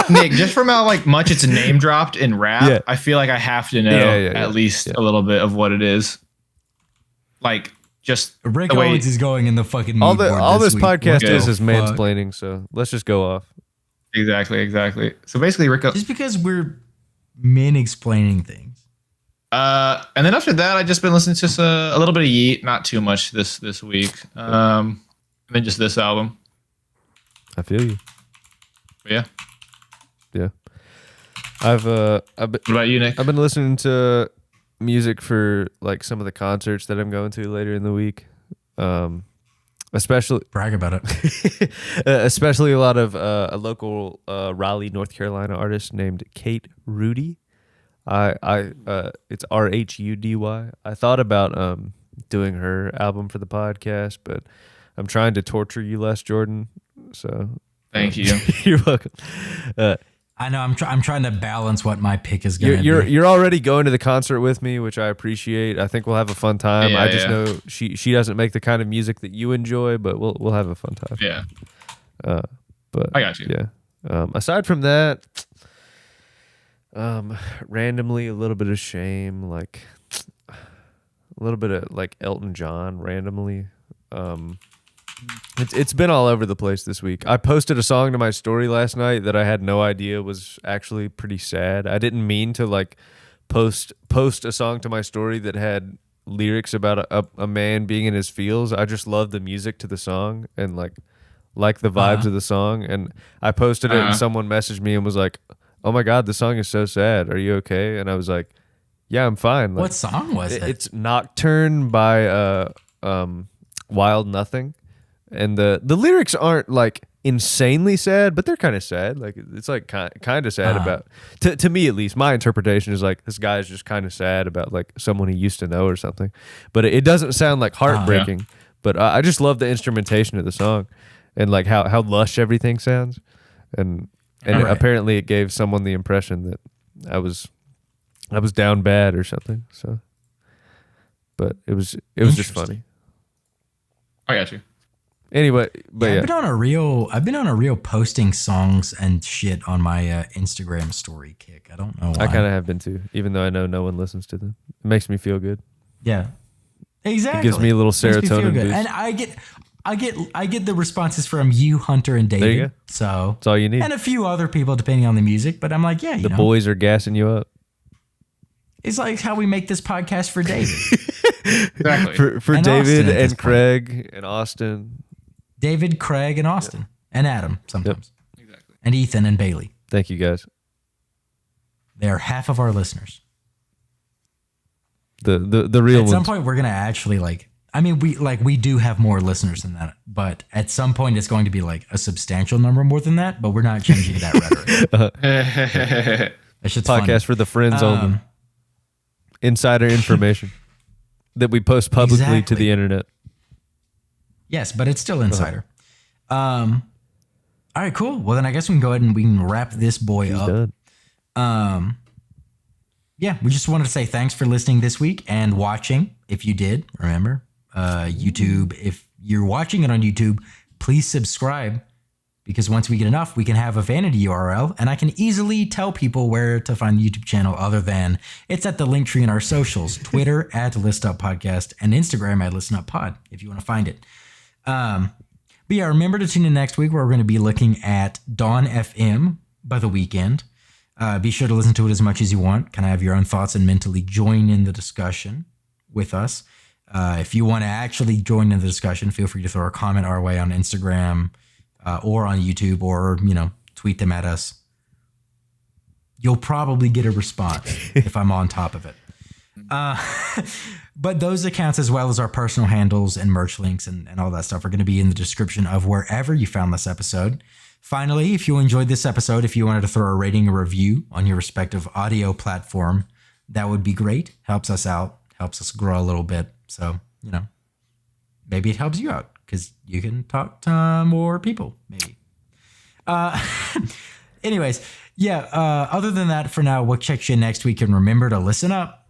S4: Nick, just from how like much it's name dropped in rap, I feel like I have to know at least a little bit of what it is. Like just
S2: Rick Owens is going in the fucking mood board
S3: all this podcast is
S2: fuck?
S3: mansplaining. So let's just go off.
S4: Exactly. So basically, Rick.
S2: Just because we're men explaining things.
S4: And then after that, I've just been listening to a little bit of Yeet, not too much this week. And then just this album.
S3: I feel you.
S4: But yeah.
S3: I've been,
S4: what about you, Nick?
S3: I've been listening to music for like some of the concerts that I'm going to later in the week. Especially
S2: brag about it.
S3: Especially a lot of a local Raleigh, North Carolina artist named Kate Rudy. It's RHUDY. I thought about doing her album for the podcast, but I'm trying to torture you less, Jordan. So
S4: thank you.
S3: You're welcome.
S2: I know I'm trying to balance what my pick is going to be.
S3: You're already going to the concert with me, which I appreciate. I think we'll have a fun time. I just know she doesn't make the kind of music that you enjoy, but we'll have a fun time.
S4: Yeah.
S3: But
S4: I got you.
S3: Yeah. Aside from that, randomly a little bit of Shame, like a little bit of like Elton John randomly. It's been all over the place this week. I posted a song to my story last night that I had no idea was actually pretty sad. I didn't mean to like post a song to my story that had lyrics about a man being in his feels. I just love the music to the song and like the vibes of the song. And I posted it and someone messaged me and was like, "Oh my God, the song is so sad. Are you okay?" And I was like, "Yeah, I'm fine." Like,
S2: what song was it?
S3: It's Nocturne by Wild Nothing. And the lyrics aren't like insanely sad, but they're kind of sad. Like it's like kind of sad about to me at least. My interpretation is like this guy is just kind of sad about like someone he used to know or something. But it doesn't sound like heartbreaking. But I just love the instrumentation of the song and like how lush everything sounds. And apparently it gave someone the impression that I was down bad or something. So, but it was just funny.
S4: I got you.
S3: Anyway, but
S2: I've been on a real posting songs and shit on my Instagram story kick. I don't know why.
S3: I kind of have been too, even though I know no one listens to them. It makes me feel good.
S2: Yeah, exactly.
S3: It gives me a little serotonin boost.
S2: And I get the responses from you, Hunter, and David.
S3: There you go.
S2: So
S3: that's all you need.
S2: And a few other people depending on the music. But I'm like, yeah,
S3: the boys are gassing you up.
S2: It's like how we make this podcast for David.
S4: Exactly.
S3: For David and Craig and Austin.
S2: David, Craig, and Austin. And Adam sometimes. Yep. Exactly. And Ethan and Bailey.
S3: Thank you guys.
S2: They are half of our listeners.
S3: The real ones.
S2: At some point we're gonna actually we do have more listeners than that, but at some point it's going to be like a substantial number more than that, but we're not changing that rhetoric. That shit's
S3: podcast
S2: funny.
S3: For the friends only. Insider information that we post publicly to the internet.
S2: Yes, but it's still insider. All right, cool. Well, then I guess we can go ahead and we can wrap this boy up. Done. Yeah, we just wanted to say thanks for listening this week and watching. If you did, remember, YouTube. If you're watching it on YouTube, please subscribe because once we get enough, we can have a vanity URL and I can easily tell people where to find the YouTube channel other than it's at the link tree in our socials, Twitter at List Up Podcast and Instagram at Listen Up Pod if you want to find it. But yeah, remember to tune in next week where we're going to be looking at Dawn FM by The Weeknd. Be sure to listen to it as much as you want. Kind of have your own thoughts and mentally join in the discussion with us. If you want to actually join in the discussion, feel free to throw a comment our way on Instagram or on YouTube or, tweet them at us. You'll probably get a response if I'm on top of it. But those accounts, as well as our personal handles and merch links and all that stuff, are going to be in the description of wherever you found this episode. Finally, if you enjoyed this episode, if you wanted to throw a rating or review on your respective audio platform, that would be great. Helps us out, helps us grow a little bit. So, maybe it helps you out because you can talk to more people, maybe. Anyways, yeah, other than that, for now, we'll check you next week. And remember to listen up.